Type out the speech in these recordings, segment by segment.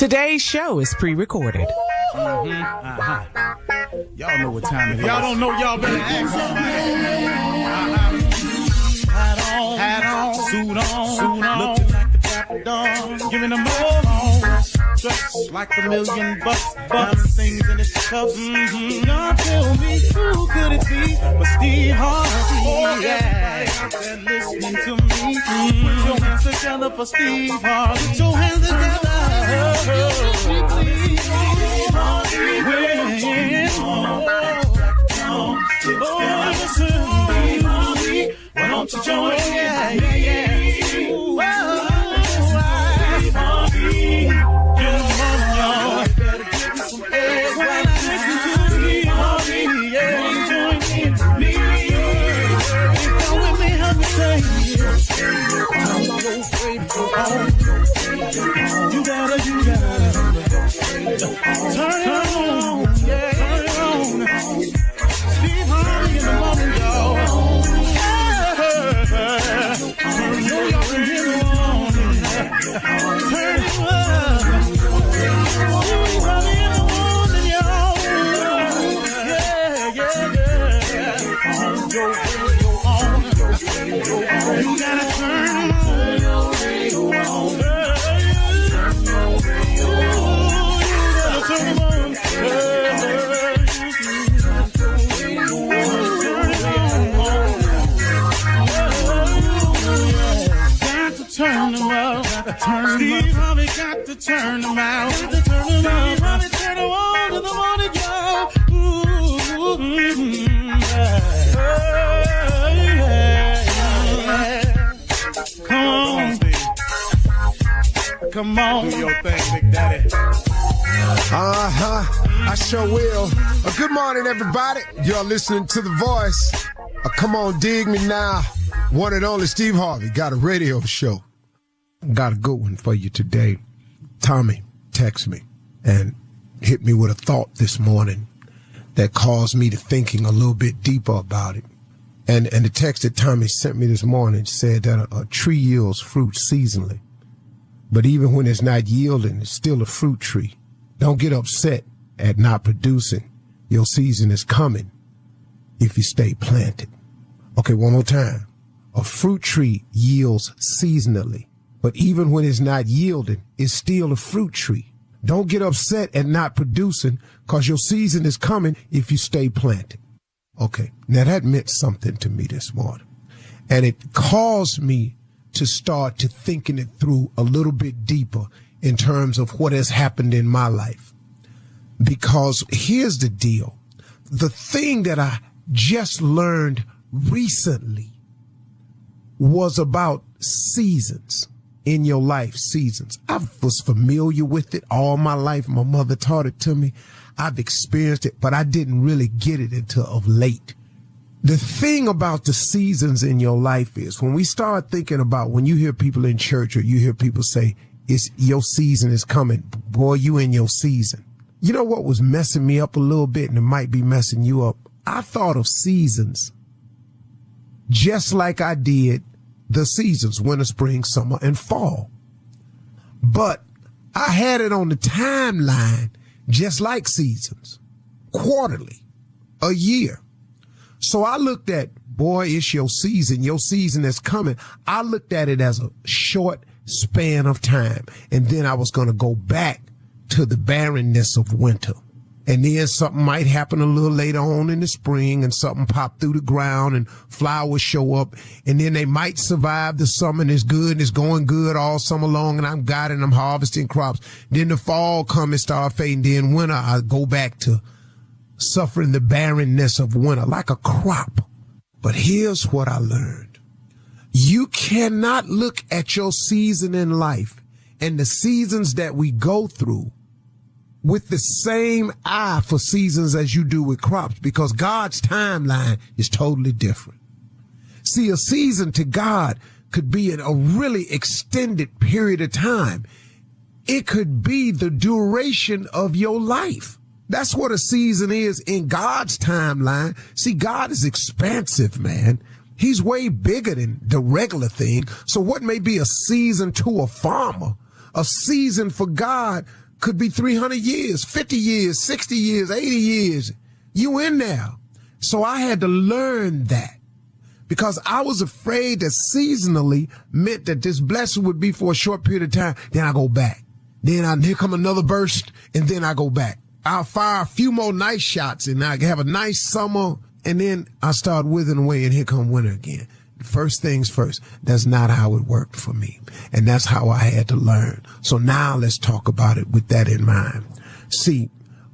Today's show is pre-recorded. Y'all know what time it is. Y'all don't know, y'all better ask somebody. Hat on, suit on, looking like the Dapper Dawn, giving them all dressed like $1 million bucks, things in his cuffs. Y'all tell me who could it be but Steve Harvey? Oh, yeah, out there listening to me. Put your hands together for Steve Harvey. Put your hands together. Steve Harvey. Why don't you join? Yeah. You gotta turn it on, turn it on. Steve Harvey in the morning, y'all. Turn it on, turn it on. Turn it on. Steve Harvey in the morning, y'all. Turn your radio on. You gotta turn your radio on. Turn them out. Steve Harvey got to turn them out. Steve Harvey turn them on to the morning, y'all. Come on, Steve. Come on. Do your thing, Big Daddy. I sure will. Good morning, everybody. You're listening to The Voice. Come on, dig me now. One and only Steve Harvey got a radio show. Got a good one for you today. Tommy texted me and hit me with a thought this morning that caused me to thinking a little bit deeper about it. And the text that Tommy sent me this morning said that a tree yields fruit seasonally. But even when it's not yielding, it's still a fruit tree. Don't get upset at not producing. Your season is coming if you stay planted. Okay, one more time. A fruit tree yields seasonally, but even when it's not yielding, it's still a fruit tree. Don't get upset at not producing because your season is coming if you stay planted. Okay, now that meant something to me this morning. And it caused me to start to thinking it through a little bit deeper in terms of what has happened in my life. Because here's the deal. The thing that I just learned recently was about seasons in your life, seasons. I was familiar with it all my life. My mother taught it to me. I've experienced it, but I didn't really get it until of late. The thing about the seasons in your life is when we start thinking about when you hear people in church or you hear people say, it's your season is coming. Boy, you in your season. You know what was messing me up a little bit, and it might be messing you up? I thought of seasons just like I did the seasons, winter, spring, summer, and fall. But I had it on the timeline just like seasons, quarterly, a year. So I looked at, boy, it's your season is coming. I looked at it as a short span of time. And then I was going to go back to the barrenness of winter. And then something might happen a little later on in the spring and something pop through the ground and flowers show up. And then they might survive the summer and it's good and it's going good all summer long and I'm guiding, I'm harvesting crops. Then the fall come and start fading. Then winter, I go back to suffering the barrenness of winter like a crop. But here's what I learned. You cannot look at your season in life and the seasons that we go through with the same eye for seasons as you do with crops, because God's timeline is totally different. See, a season to God could be in a really extended period of time. It could be the duration of your life. That's what a season is in God's timeline. See, God is expansive, man. He's way bigger than the regular thing. So what may be a season to a farmer, a season for God Could be 300 years, 50 years, 60 years, 80 years. You in there. So I had to learn that because I was afraid that seasonally meant that this blessing would be for a short period of time. Then I go back. Then here come another burst and then I go back. I'll fire a few more nice shots and I have a nice summer and then I start withering away and here come winter again. First things first. That's not how it worked for me. And that's how I had to learn. So now let's talk about it with that in mind. See,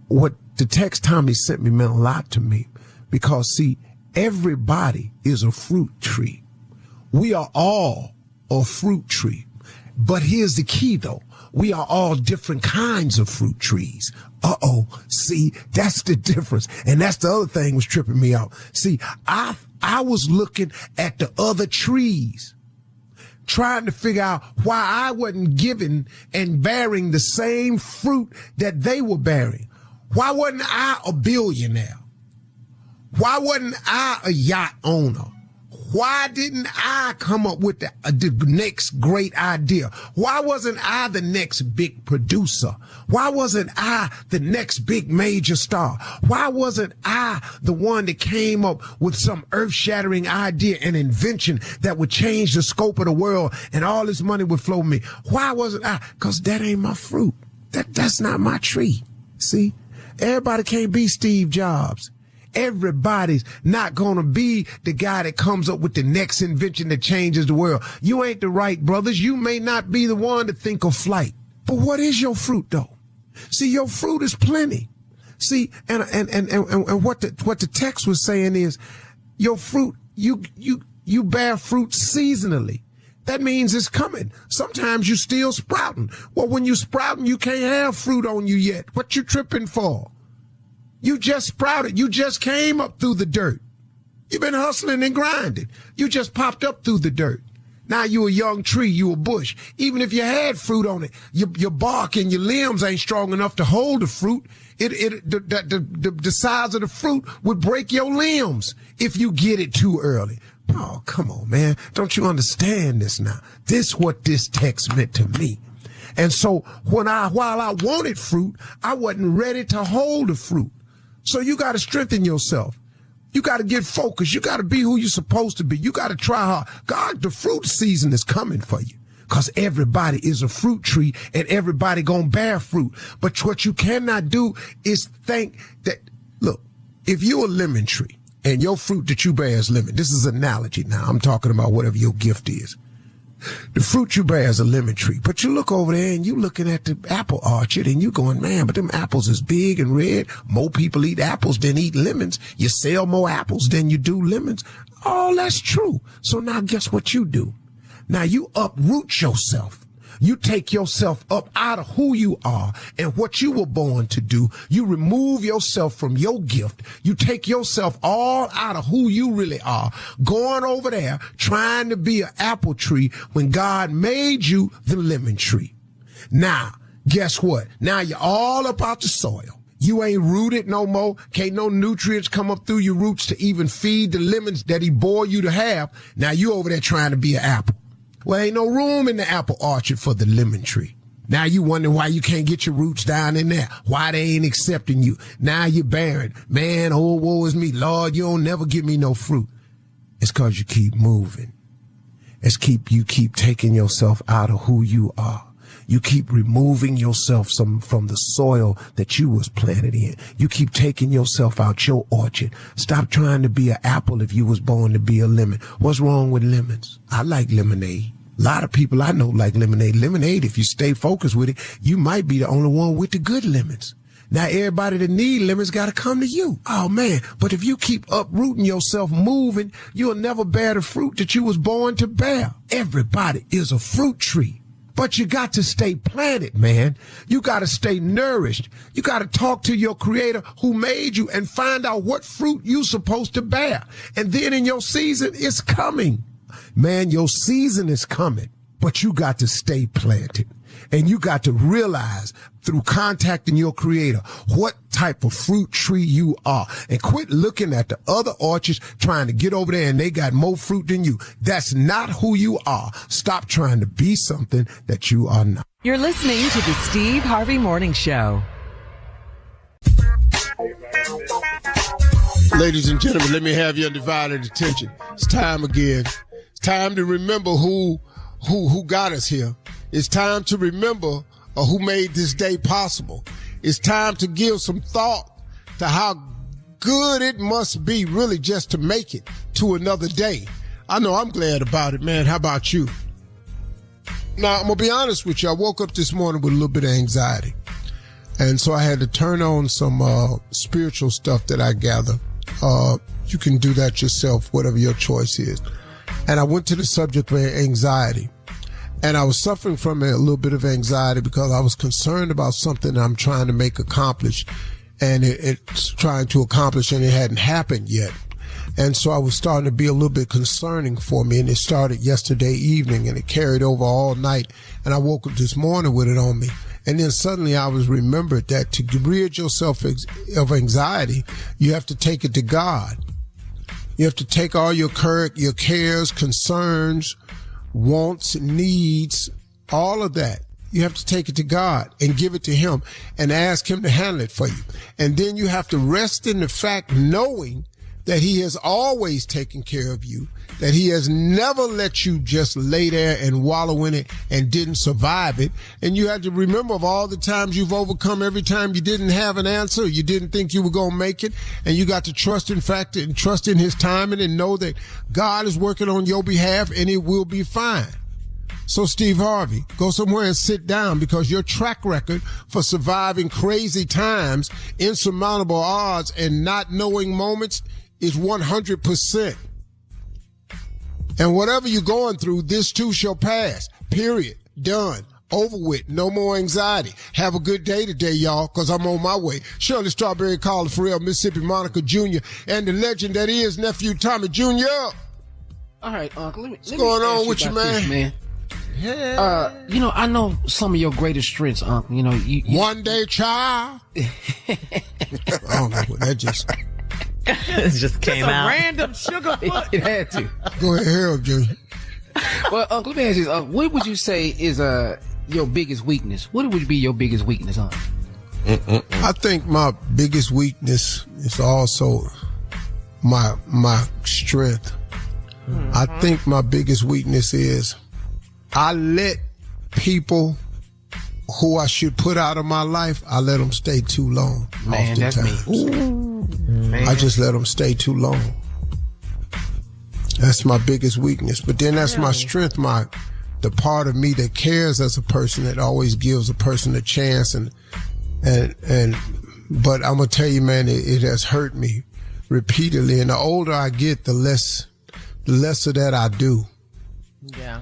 what the text Tommy sent me meant a lot to me because, see, everybody is a fruit tree. We are all a fruit tree. But here's the key, though. We are all different kinds of fruit trees. See, that's the difference. And that's the other thing was tripping me out. See, I was looking at the other trees, trying to figure out why I wasn't giving and bearing the same fruit that they were bearing. Why wasn't I a billionaire? Why wasn't I a yacht owner? Why didn't I come up with the next great idea? Why wasn't I the next big producer? Why wasn't I the next big major star? Why wasn't I the one that came up with some earth-shattering idea and invention that would change the scope of the world and all this money would flow to me? Why wasn't I? Because that ain't my fruit. That's not my tree. See? Everybody can't be Steve Jobs. Everybody's not going to be the guy that comes up with the next invention that changes the world. You ain't the Wright brothers. You may not be the one to think of flight. But what is your fruit, though? See, your fruit is plenty. See, and what the text was saying is your fruit, you bear fruit seasonally. That means it's coming. Sometimes you still sprouting. Well, when you sprouting, you can't have fruit on you yet. What you tripping for? You just sprouted. You just came up through the dirt. You've been hustling and grinding. You just popped up through the dirt. Now you a young tree, you a bush. Even if you had fruit on it, your bark and your limbs ain't strong enough to hold the fruit. The size of the fruit would break your limbs if you get it too early. Oh, come on, man. Don't you understand this now? This what this text meant to me. And so while I wanted fruit, I wasn't ready to hold the fruit. So you got to strengthen yourself. You got to get focused. You got to be who you're supposed to be. You got to try hard. God, the fruit season is coming for you because everybody is a fruit tree and everybody going to bear fruit. But what you cannot do is think that, look, if you're a lemon tree and your fruit that you bear is lemon, this is an analogy now. I'm talking about whatever your gift is. The fruit you bear is a lemon tree, but you look over there and you looking at the apple orchard and you going, man, but them apples is big and red. More people eat apples than eat lemons. You sell more apples than you do lemons. All that's true. So now guess what you do? Now you uproot yourself. You take yourself up out of who you are and what you were born to do. You remove yourself from your gift. You take yourself all out of who you really are, going over there trying to be an apple tree when God made you the lemon tree. Now, guess what? Now you're all up out the soil. You ain't rooted no more. Can't no nutrients come up through your roots to even feed the lemons that he bore you to have. Now you over there trying to be an apple. Well, ain't no room in the apple orchard for the lemon tree. Now you wonder why you can't get your roots down in there, why they ain't accepting you. Now you're barren. Man, oh, woe is me. Lord, you don't never give me no fruit. It's because you keep moving. You keep taking yourself out of who you are. You keep removing yourself from the soil that you was planted in. You keep taking yourself out your orchard. Stop trying to be an apple if you was born to be a lemon. What's wrong with lemons? I like lemonade. A lot of people I know like lemonade. Lemonade, if you stay focused with it, you might be the only one with the good lemons. Now everybody that need lemons got to come to you. Oh man, but if you keep uprooting yourself, moving, you'll never bear the fruit that you was born to bear. Everybody is a fruit tree. But you got to stay planted, man. You got to stay nourished. You got to talk to your creator who made you and find out what fruit you're supposed to bear. And then in your season, it's coming. Man, your season is coming, but you got to stay planted. And you got to realize through contacting your creator what type of fruit tree you are. And quit looking at the other orchards trying to get over there and they got more fruit than you. That's not who you are. Stop trying to be something that you are not. You're listening to the Steve Harvey Morning Show. Ladies and gentlemen, let me have your undivided attention. It's time again. It's time to remember who got us here. It's time to remember who made this day possible. It's time to give some thought to how good it must be really just to make it to another day. I know I'm glad about it, man. How about you? Now, I'm going to be honest with you. I woke up this morning with a little bit of anxiety. And so I had to turn on some spiritual stuff that I gather. You can do that yourself, whatever your choice is. And I went to the subject of anxiety. And I was suffering from a little bit of anxiety because I was concerned about something I'm trying to make accomplish. And it's trying to accomplish and it hadn't happened yet. And so I was starting to be a little bit concerning for me. And it started yesterday evening and it carried over all night. And I woke up this morning with it on me. And then suddenly I was remembered that to rid yourself of anxiety, you have to take it to God. You have to take all your cares, concerns, wants, needs, all of that. You have to take it to God and give it to him and ask him to handle it for you. And then you have to rest in the fact knowing that he has always taken care of you, that he has never let you just lay there and wallow in it and didn't survive it. And you have to remember of all the times you've overcome every time you didn't have an answer, you didn't think you were going to make it, and you got to trust in fact and trust in his timing and know that God is working on your behalf and it will be fine. So Steve Harvey, go somewhere and sit down because your track record for surviving crazy times, insurmountable odds, and not knowing moments is 100%. And whatever you're going through, this too shall pass. Period. Done. Over with. No more anxiety. Have a good day today, y'all, because I'm on my way. Shirley Strawberry, Carla Farrell, Mississippi Monica Jr., and the legend that is Nephew Tommy Jr. All right, Uncle. What's going on with you, man? Yeah. I know some of your greatest strengths, Uncle. You One day, child. I don't know what that just... It just came out. Random sugar foot. It had to. Go ahead, Harold Jr. Well, Uncle, let me ask you this. What would you say is your biggest weakness? What would be your biggest weakness, Uncle? I think my biggest weakness is also my strength. Mm-hmm. I think my biggest weakness is I let people who I should put out of my life, I let them stay too long. Man, that's me. I just let them stay too long. That's my biggest weakness. But then that's my strength, the part of me that cares as a person, that always gives a person a chance. But I'm gonna tell you, man, it has hurt me repeatedly. And the older I get, the lesser that I do. Yeah.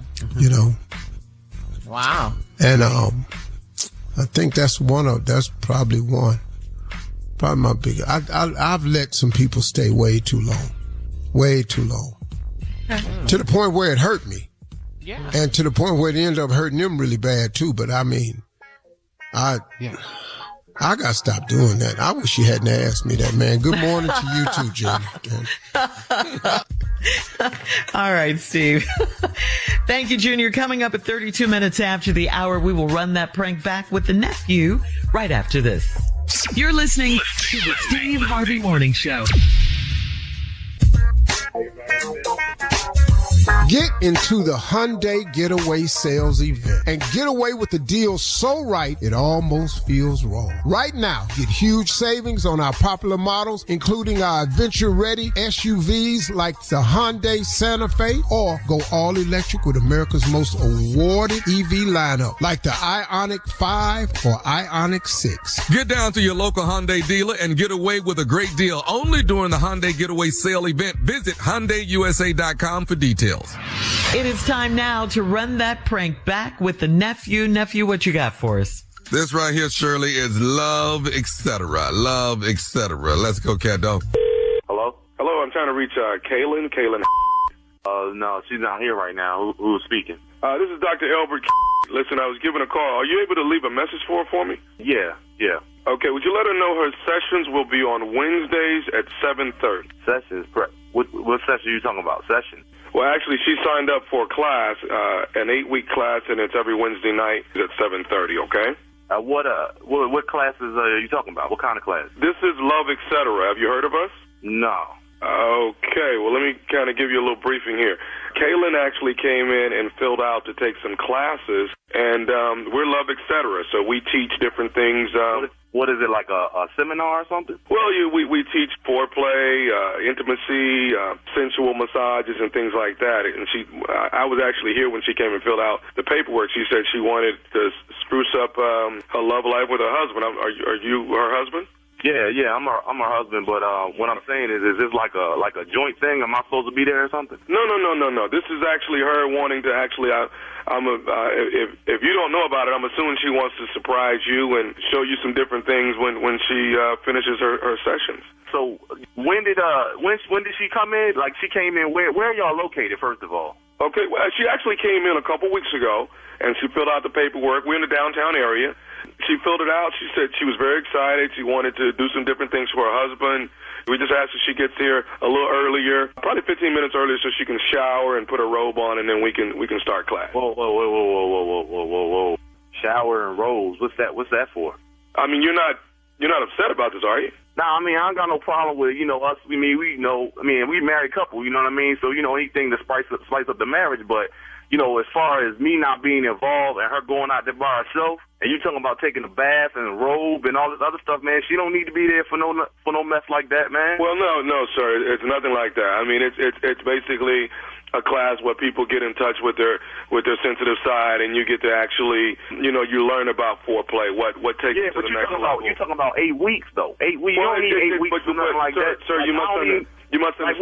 Wow. And I think that's probably one. Probably my biggest. I've let some people stay way too long. To the point where it hurt me. Yeah. And to the point where it ended up hurting them really bad too. But I mean, I got to stop doing that. I wish you hadn't asked me that, man. Good morning to you too, Junior. All right, Steve. Thank you, Junior. Coming up at 32 minutes after the hour, we will run that prank back with the nephew right after this. You're listening to the Steve Harvey Morning Show. Get into the Hyundai Getaway Sales Event and get away with the deal so right it almost feels wrong. Right now, get huge savings on our popular models, including our adventure-ready SUVs like the Hyundai Santa Fe, or go all-electric with America's most awarded EV lineup like the Ioniq 5 or Ioniq 6. Get down to your local Hyundai dealer and get away with a great deal only during the Hyundai Getaway Sale Event. Visit HyundaiUSA.com for details. It is time now to run that prank back with the nephew. Nephew, what you got for us? This right here, Shirley, is love, etc. Love, etc. Let's go, cat dog. Hello? Hello, I'm trying to reach Kaylin. No, she's not here right now. Who's speaking? This is Dr. Elbert. Listen, I was given a call. Are you able to leave a message for me? Yeah. Okay, would you let her know her sessions will be on Wednesdays at 7:30? Sessions? What session are you talking about? Session? Well, actually, she signed up for a class, an 8-week class, and it's every Wednesday night at 7:30, okay? What classes are you talking about? What kind of class? This is Love, Etc. Have you heard of us? No. Okay, well, let me kind of give you a little briefing here. Kaylin actually came in and filled out to take some classes, and we're Love, Etc., so we teach different things. What is it, like a seminar or something? Well, we teach foreplay, intimacy, sensual massages, and things like that. And I was actually here when she came and filled out the paperwork. She said she wanted to spruce up her love life with her husband. Are you her husband? Yeah, I'm her husband, but what I'm saying is this like a joint thing? Am I supposed to be there or something? No. This is actually her wanting to actually. If you don't know about it, I'm assuming she wants to surprise you and show you some different things when she finishes her sessions. So when did she come in? Like, she came in. Where are y'all located, first of all? Okay, well, she actually came in a couple weeks ago, and she filled out the paperwork. We're in the downtown area. She filled it out. She said she was very excited. She wanted to do some different things for her husband. We just asked if she gets here a little earlier, probably 15 minutes earlier, so she can shower and put her robe on, and then we can start class. Whoa. Shower and robes. What's that for? I mean, you're not upset about this, are you? Nah, I mean, I ain't got no problem with, us. We married couple, you know what I mean? So, anything to spice up the marriage, but, as far as me not being involved and her going out there by herself, and you talking about taking a bath and a robe and all this other stuff, man, she don't need to be there for no mess like that, man. Well, no, sir, it's nothing like that. I mean, it's basically a class where people get in touch with their sensitive side, and you get to actually, you learn about foreplay, what takes it to the next level. You're talking about 8 weeks, though. 8 weeks. Well, you don't need 8 weeks for nothing like that. Sir, you must understand. Like,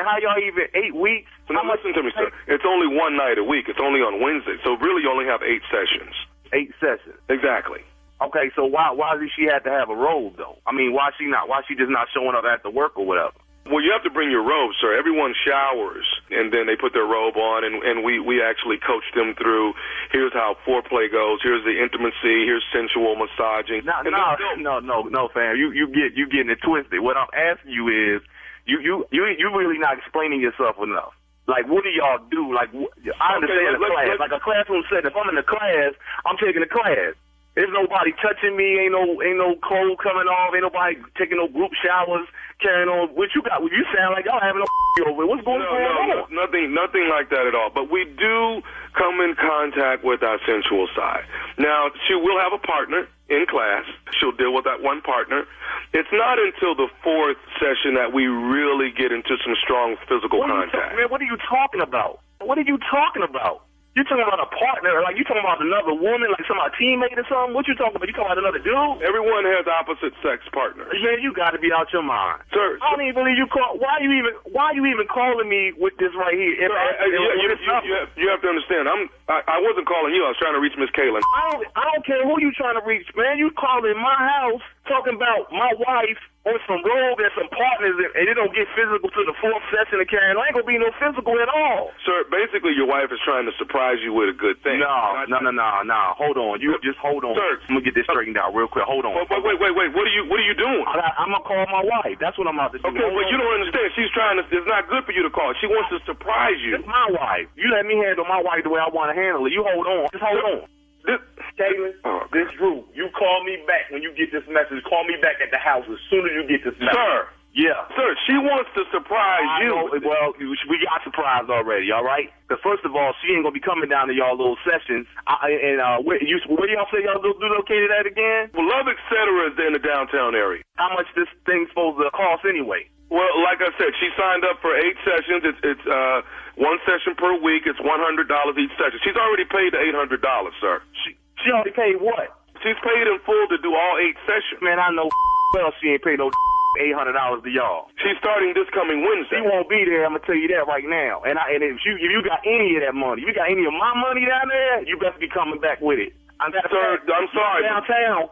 how y'all even 8 weeks? Now, listen to me, sir. It's only one night a week. It's only on Wednesday. So really you only have 8 sessions. 8 sessions. Exactly. Okay, so why does she have to have a robe, though? I mean, why she just not showing up after work or whatever? Well, you have to bring your robe, sir. Everyone showers, and then they put their robe on, and we actually coach them through, here's how foreplay goes, here's the intimacy, here's sensual massaging. No, fam. You getting it twisted. What I'm asking you is, you really not explaining yourself enough. Like, what do y'all do? Like, I understand a class. Like a classroom setting. If I'm in the class, I'm taking the class. There's nobody touching me. Ain't no clothes coming off. Ain't nobody taking no group showers. Carrying on. What you got? You sound like y'all having over. What's going on? Nothing like that at all. But we do come in contact with our sensual side. Now, she will have a partner in class. She'll deal with that one partner. It's not until the 4th session that we really get into some strong physical contact. Man, what are you talking about? You talking about a partner? Like, you talking about another woman, like a teammate or something? What you talking about? You talking about another dude? Everyone has opposite sex partners. Man, you got to be out your mind, sir. I don't even believe you call. Why you even calling me with this right here? You have to understand. I wasn't calling you. I was trying to reach Miss Kaylin. I don't care who you trying to reach, man. You calling my house talking about my wife on some robe and some partners, and it don't get physical to the 4th session of carrying. There ain't gonna be no physical at all. Sir, basically your wife is trying to surprise you with a good thing. No. Hold on. You just hold on. Sir, I'm gonna get this straightened out real quick. Hold on. Wait. What are you doing? I'm gonna call my wife. That's what I'm about to do. Okay, but you don't understand. She's trying to. It's not good for you to call. She wants to surprise you. It's my wife. You let me handle my wife the way I want to handle it. You hold on. Just hold on. Kaylin, this Drew, you call me back when you get this message. Call me back at the house as soon as you get this message. Sir. Yeah. Sir, she wants to surprise you. Well, we got surprised already, all right? Because first of all, she ain't going to be coming down to y'all little sessions. Where y'all say y'all located at again? Well, Love, Etc. is in the downtown area. How much this thing's supposed to cost anyway? Well, like I said, she signed up for 8 sessions. It's 1 session per week. It's $100 each session. She's already paid the $800, sir. She already paid what? She's paid in full to do all 8 sessions. Man, I know well she ain't paid no $800 to y'all. She's starting this coming Wednesday. She won't be there. I'm gonna tell you that right now. And if you got any of that money, if you got any of my money down there, you best be coming back with it. Sir, I'm sorry.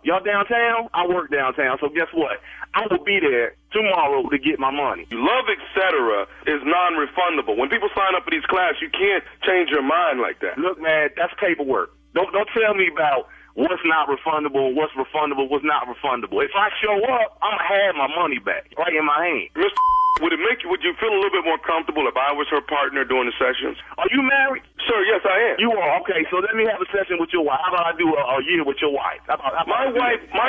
Y'all downtown? I work downtown, so guess what? I will be there tomorrow to get my money. Love, Etc. is non-refundable. When people sign up for these classes, you can't change your mind like that. Look, man, that's paperwork. Don't tell me about what's not refundable, what's refundable, what's not refundable. If I show up, I'm going to have my money back right in my hand. Mr. Would you feel a little bit more comfortable if I was her partner during the sessions? Are you married? Sir, yes, I am. You are? Okay, so let me have a session with your wife. How about I do a year with your wife? My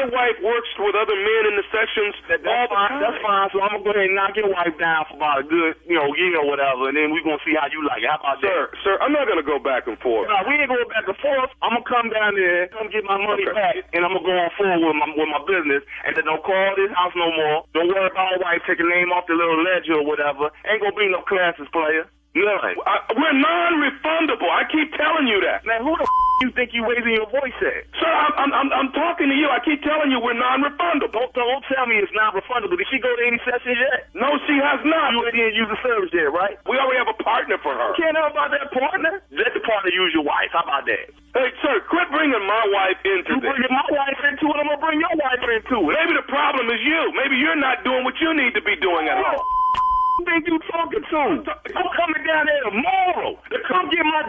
wife works with other men in the sessions all the time. That's fine. So I'm going to go ahead and knock your wife down for about a good, year or whatever, and then we're going to see how you like it. How about that? Sir, I'm not going to go back and forth. No, we ain't going back and forth. I'm going to come down there, come get my money back, and I'm going to go on forward with my business, and then don't call this house no more. Don't worry about my wife taking name off the little ledger or whatever. Ain't gonna be no classes, player. None. We're non-refundable. I keep telling you that. Man, who the you think you raising your voice at? Sir, I'm talking to you. I keep telling you we're non-refundable. Don't tell me it's non-refundable. Did she go to any sessions yet? No, she has not. You didn't use the service yet, right? We already have a partner for her. You can't know about that partner? Let the partner use your wife. How about that? Hey, sir, quit bringing my wife into this. You bringing my wife into it, I'm gonna bring your wife into it. Maybe the problem is you. Maybe you're not doing what you need to be doing at home. Who think you talking to? I'm coming down there tomorrow to come get my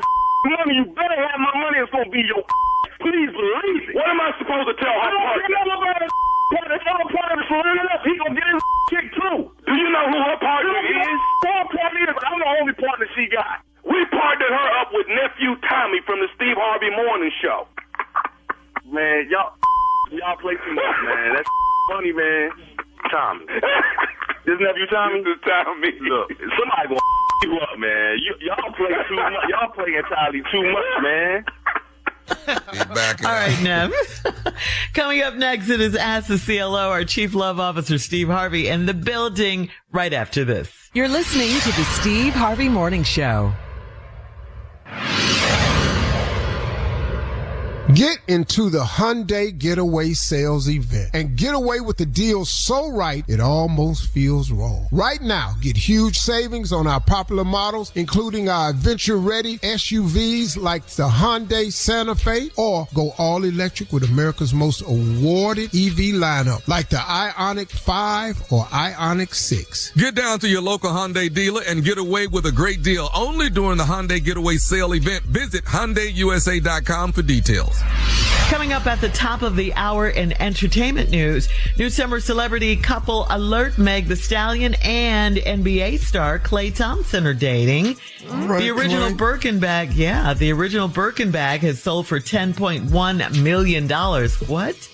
money. You better have my money. It's gonna be your. Please believe it. What am I supposed to tell her partner? I don't know about his partner. He gonna get his kick too. Do you know who her partner is? I'm the only partner she got. We partnered her up with nephew Tommy from the Steve Harvey Morning Show. Man, y'all play too much, man. That's funny, man. Tommy. This nephew Tommy? This is Tommy. Look, somebody gonna you up, man. Y'all play too much. Y'all play entirely too much, man. All right, Nev. Coming up next, it is Ask the CLO. Our Chief Love Officer, Steve Harvey, in the building right after this. You're listening to the Steve Harvey Morning Show. Get into the Hyundai Getaway Sales Event and get away with the deal so right it almost feels wrong. Right now, get huge savings on our popular models, including our adventure-ready SUVs like the Hyundai Santa Fe, or go all-electric with America's most awarded EV lineup like the Ioniq 5 or Ioniq 6. Get down to your local Hyundai dealer and get away with a great deal only during the Hyundai Getaway Sale Event. Visit HyundaiUSA.com for details. Coming up at the top of the hour in entertainment news, new summer celebrity couple alert Meg Thee Stallion and NBA star Klay Thompson are dating. Right, the original Birkin bag, the original Birkin bag has sold for $10.1 million. What?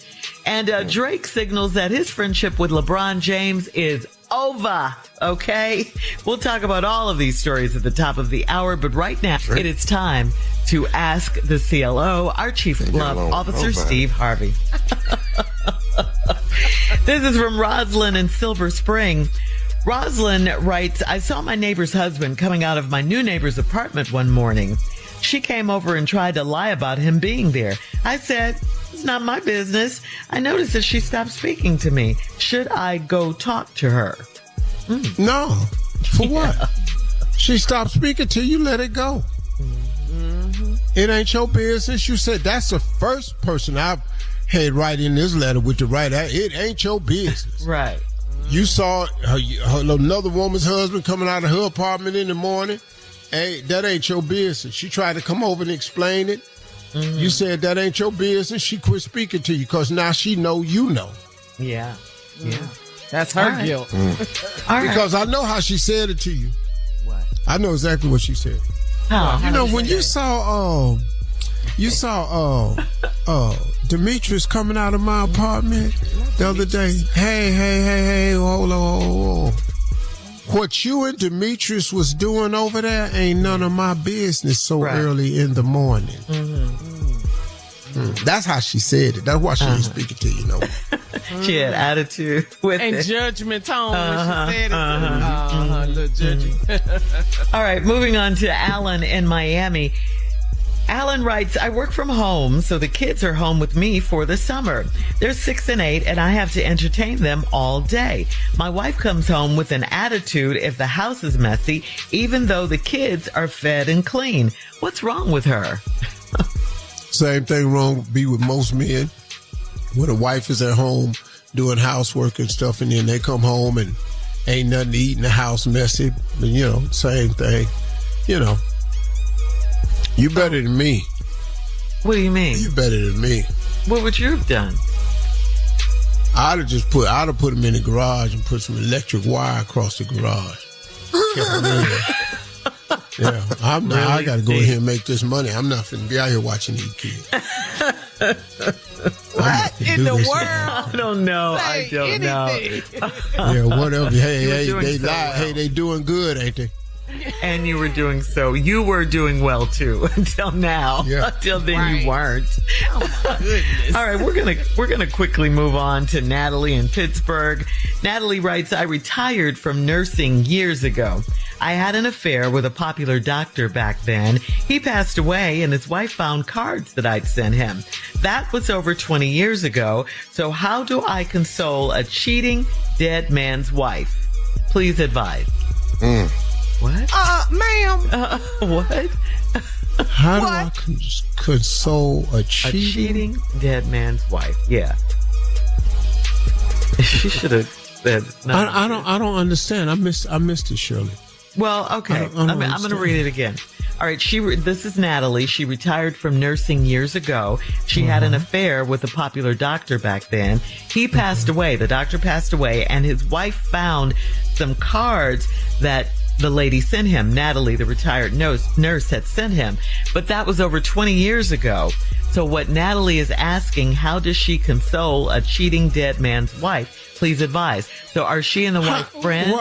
And Drake signals that his friendship with LeBron James is over. Okay? We'll talk about all of these stories at the top of the hour, but right now it is time to ask the CLO, our Chief Love Officer, Steve Harvey. This is from Roslyn in Silver Spring. Roslyn writes, I saw my neighbor's husband coming out of my new neighbor's apartment one morning. She came over and tried to lie about him being there. I said, it's not my business. I noticed that she stopped speaking to me. Should I go talk to her? No. For what? She stopped speaking to you, let it go. It ain't your business. You said that's the first person I've had write in this letter with the right. It ain't your business. Right. You saw another woman's husband coming out of her apartment in the morning. Hey, that ain't your business. She tried to come over and explain it. Mm-hmm. You said that ain't your business. She quit speaking to you because now she know you know. Yeah. Yeah. That's her guilt. Because I know how she said it to you. What? I know exactly what she said. You know, when you saw Demetrius coming out of my apartment the other day. Hey, hold on. What you and Demetrius was doing over there ain't none of my business so early in the morning. That's how she said it. That's why she was speaking to you, know. She had attitude with and it. Judgment tone when she said it. Little judging. All right, moving on to Alan in Miami. Alan writes, I work from home, so the kids are home with me for the summer. They're 6 and 8, and I have to entertain them all day. My wife comes home with an attitude if the house is messy, even though the kids are fed and clean. What's wrong with her? Same thing wrong be with most men. When a wife is at home doing housework and stuff, and then they come home and ain't nothing to eat in the house messy. But, you know, same thing. You know. You better than me. What do you mean? You better than me. What would you have done? I'd have put him in the garage and put some electric wire across the garage. Yeah, I got to go in here and make this money. I'm not finna be out here watching these kids. What in the world? I don't know. I don't know. Yeah, whatever. Hey, they lie. Hey, they doing good, ain't they? And you were doing so. You were doing well too until now. Yeah. Until then, you weren't. Oh my goodness! All right, we're gonna quickly move on to Natalie in Pittsburgh. Natalie writes, "I retired from nursing years ago. I had an affair with a popular doctor back then. He passed away and his wife found cards that I'd sent him. That was over 20 years ago. So how do I console a cheating dead man's wife? Please advise." What? Ma'am. What? How do I console a cheating dead man's wife? Yeah. She should have said. No. I don't understand. I missed it, Shirley. Well, okay. I'm going to read it again. All right. This is Natalie. She retired from nursing years ago. She had an affair with a popular doctor back then. He passed away. The doctor passed away, and his wife found some cards that the lady sent him. Natalie, the retired nurse, had sent him. But that was over 20 years ago. So what Natalie is asking, how does she console a cheating dead man's wife? Please advise. So are she and the wife friends?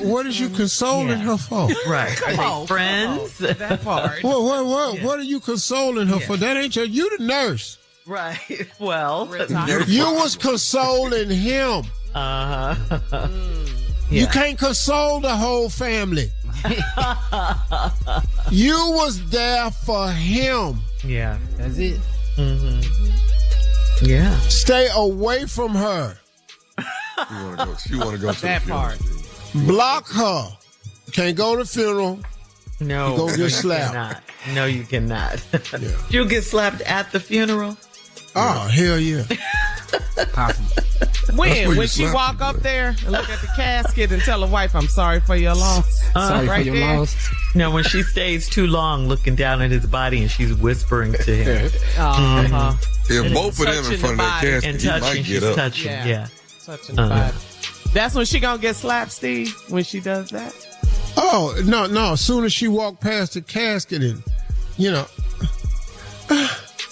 What is you consoling her for? Right. Are they friends? That part. What are you consoling her for? That ain't you the nurse. Right. Well, you was consoling him. Uh-huh. You can't console the whole family. You was there for him. Yeah. That's it. Mm-hmm. Yeah. Stay away from her. She want to go to that the part. Block her. Can't go to the funeral. No. You gonna get slapped. No, you cannot. Yeah. You'll get slapped at the funeral? Oh, hell yeah. Possible. When she walk up there and look at the casket and tell her wife, "I'm sorry for your loss." Sorry right for your there. loss. No, when she stays too long looking down at his body and she's whispering to him. Uh-huh. If both of them in front of that casket, And he might touching, get she's up. touching. Yeah. Touching the body. That's when she gonna get slapped, Steve, when she does that. Oh, no. As soon as she walked past the casket and,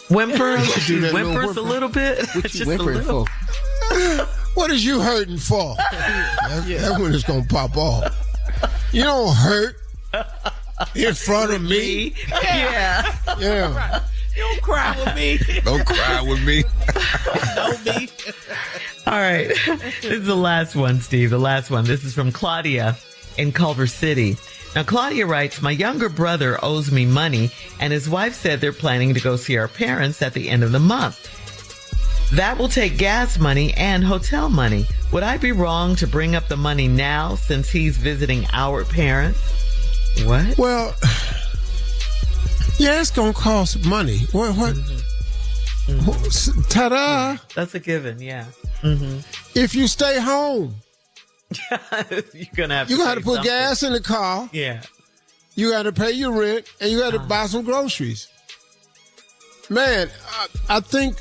Whimpers do that a little bit. What you Just a whimpering little. for? what is you hurting for? That's when it's going to pop off. You don't hurt in front of me. Yeah. Yeah. You don't cry with me. Don't cry with me. Don't be. All right. This is the last one, Steve. The last one. This is from Claudia in Culver City. Now, Claudia writes, "My younger brother owes me money, and his wife said they're planning to go see our parents at the end of the month. That will take gas money and hotel money. Would I be wrong to bring up the money now since he's visiting our parents?" What? Well, yeah, it's going to cost money. What? Mm-hmm. Ta-da. That's a given, yeah. Mm-hmm. If you stay home, You're going to have you to got to put something. gas in the car. Yeah. You got to pay your rent, and you got to buy some groceries. Man, I think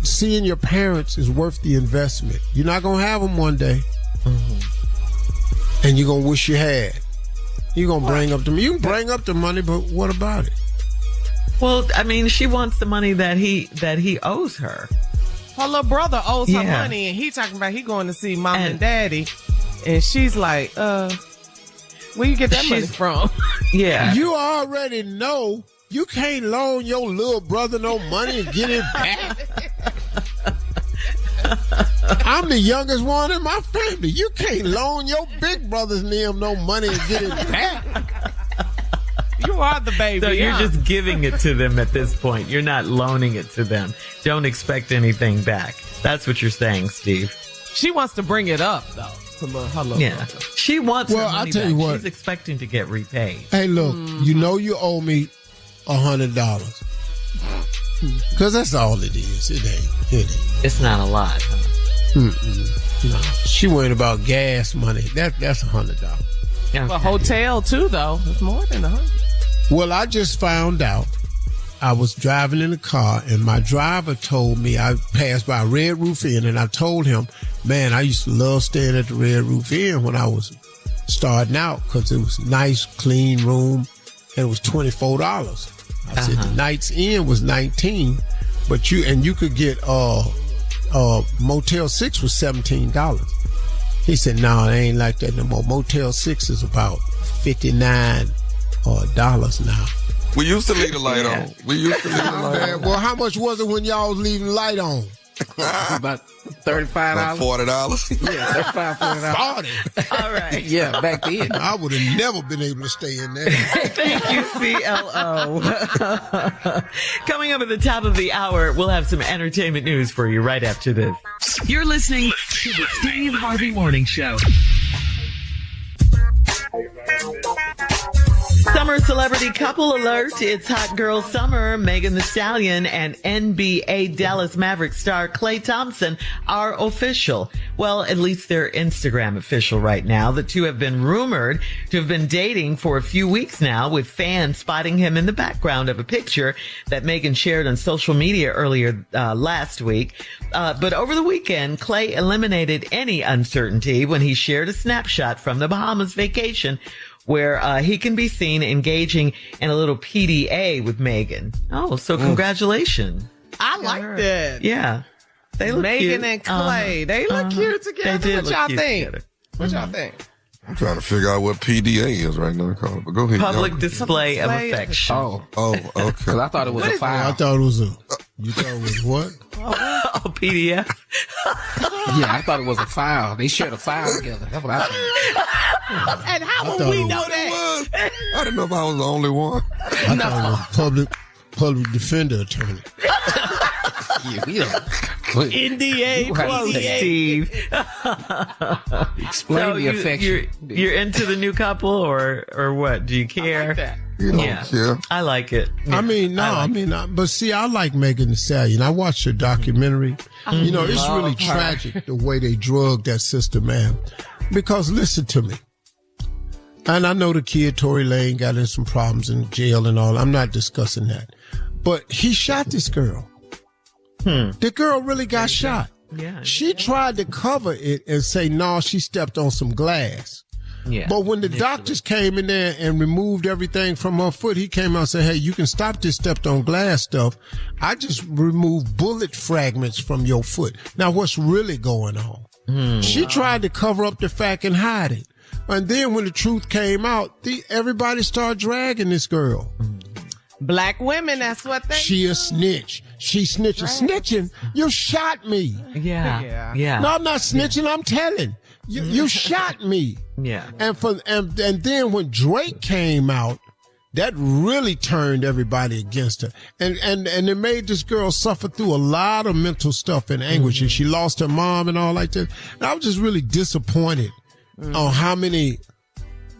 seeing your parents is worth the investment. You're not gonna have them one day, and you're gonna wish you had. You're gonna bring up the money. You can bring up the money, but what about it? Well, I mean, she wants the money that he owes her. Her little brother owes her Yeah. money, and he talking about he going to see mom and daddy, and she's like, where you get that money from? Yeah. You already know you can't loan your little brother no money and get it back. I'm the youngest one in my family. You can't loan your big brothers and them no money and get it back. You are the baby. So you're just giving it to them at this point. You're not loaning it to them. Don't expect anything back. That's what you're saying, Steve. She wants to bring it up, though. To her little Yeah. brother. She wants her money I'll tell back. you what. She's expecting to get repaid. Hey, look, you know you owe me $100. Because that's all it is. It ain't. It's not a lot, huh? No. She worried about gas money. That's $100. Okay. Well, hotel, too, though. It's more than 100. Well, I just found out I was driving in the car, and my driver told me, I passed by Red Roof Inn, and I told him, man, I used to love staying at the Red Roof Inn when I was starting out because it was nice, clean room, and it was $24. I said the night's in was $19, but you could get Motel 6 was $17. He said, no, it ain't like that no more. Motel 6 is about $59 now. We used to leave the light on. Well, how much was it when y'all was leaving the light on? About $35. $40. Yeah, $35, $40. $40. All right. Yeah, back then. I would have never been able to stay in there. Thank you, CLO. Coming up at the top of the hour, we'll have some entertainment news for you right after this. You're listening to the Steve Harvey Morning Show. Summer celebrity couple alert. It's hot girl summer. Megan Thee Stallion and NBA Dallas Mavericks star Klay Thompson are official. Well, at least they're Instagram official right now. The two have been rumored to have been dating for a few weeks now, with fans spotting him in the background of a picture that Megan shared on social media earlier last week. But over the weekend, Klay eliminated any uncertainty when he shared a snapshot from the Bahamas vacation, where he can be seen engaging in a little PDA with Megan. Oh, so congratulations. I like that. Yeah. They look Megan cute. and Klay. They look cute together. They did What look y'all cute think? together. What y'all think? I'm trying to figure out what PDA is right now, Carla. But go ahead. Public y'all. display of affection. Oh, okay. because I thought it was a I file. thought it was you thought it was what? Oh, PDF. Yeah, I thought it was a file. They shared a file together. That's what I thought. And how I would thought we it know was- that? I didn't know if I was the only one. I thought it was public defender attorney. Yeah, we don't. NDA, You have to PDA. say- Steve. Explain the affection. You're into the new couple or what? Do you care? I like that. You don't Yeah. care. I like it. I mean, but see, I like Megan Thee Stallion. I watched her documentary. You know, it's really tragic the way they drugged that sister, man. Because listen to me. And I know the kid, Tory Lane, got in some problems in jail and all. I'm not discussing that. But he shot this girl. The girl really got shot. Yeah. She tried to cover it and say, no, she stepped on some glass. Yeah. But when the doctors came in there and removed everything from her foot, he came out and said, hey, you can stop this stepped on glass stuff. I just removed bullet fragments from your foot. Now, what's really going on? She tried to cover up the fact and hide it. And then when the truth came out, everybody started dragging this girl. Black women, that's what they She a snitch. She snitching. Snitching? You shot me. Yeah. No, I'm not snitching. I'm telling. You shot me. Yeah. And then when Drake came out, that really turned everybody against her. And it made this girl suffer through a lot of mental stuff and anguish. And she lost her mom and all like that. And I was just really disappointed on how many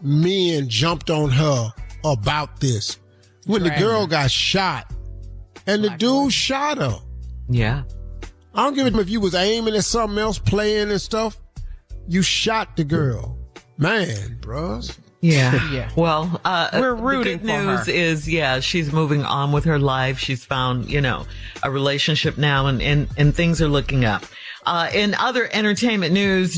men jumped on her about this. When the girl got shot and the dude shot her. Yeah. I don't give a damn if you was aiming at something else, playing and stuff. You shot the girl. Man, bros. Yeah. Yeah. Well, We're rooting the good for news her. is, she's moving on with her life. She's found, a relationship now and things are looking up. In other entertainment news,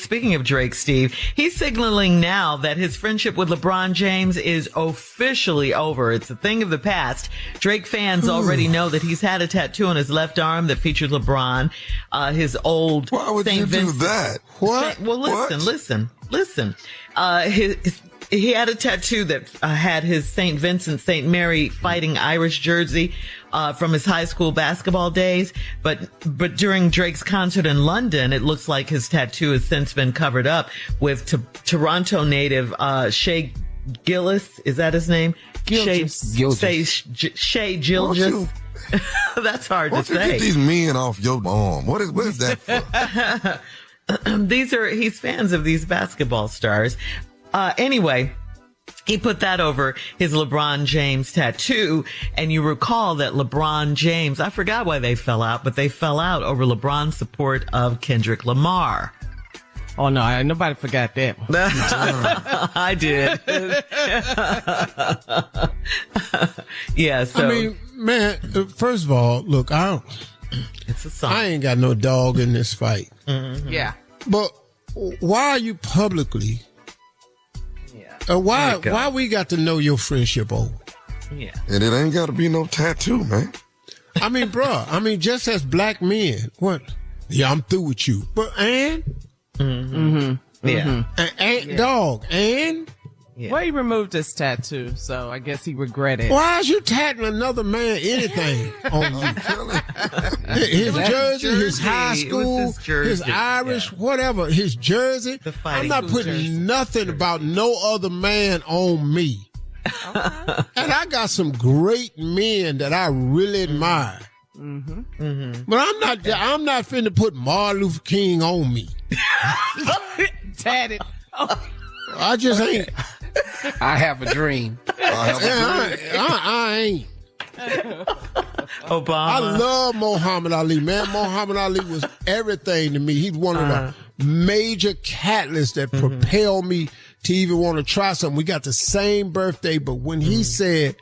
speaking of Drake, Steve, he's signaling now that his friendship with LeBron James is officially over. It's a thing of the past. Drake fans already know that he's had a tattoo on his left arm that featured LeBron, his old Why would St. you do Vincent. that? What? Well, listen. He had a tattoo that had his St. Vincent St. Mary Fighting Irish jersey from his high school basketball days. But during Drake's concert in London, it looks like his tattoo has since been covered up with Toronto native Shea Gillis. Is that his name? Gilgis. Shea Gilgis. That's hard to Why don't you say. get these men off your arm? What is that for? He's fans of these basketball stars. Anyway, he put that over his LeBron James tattoo. And you recall that LeBron James, I forgot why they fell out, but they fell out over LeBron's support of Kendrick Lamar. Oh no, nobody forgot that one. I did. Yeah. So I mean, man, first of all, look, it's a song. I ain't got no dog in this fight. Mm-hmm. Yeah. But why are you publicly? Yeah. Why we got to know your friendship over? Yeah. And it ain't got to be no tattoo, man. I mean, bro. I mean, just as black men, what? Yeah, I'm through with you. But and? Mm-hmm. Yeah. And dog. And? Yeah. Well, he removed his tattoo, so I guess he regretted. Why is you tatting another man anything on you? His jersey, his high school, his Irish, whatever, his jersey. I'm not putting nothing about no other man on me. Okay. And I got some great men that I really admire. Mm-hmm. Mm-hmm. But I'm not finna put Martin Luther King on me. Tatted. Oh. I just ain't. I have a dream. I ain't. Obama. I love Muhammad Ali, man. Muhammad Ali was everything to me. He's one of the major catalysts that propelled me to even want to try something. We got the same birthday, but when he said,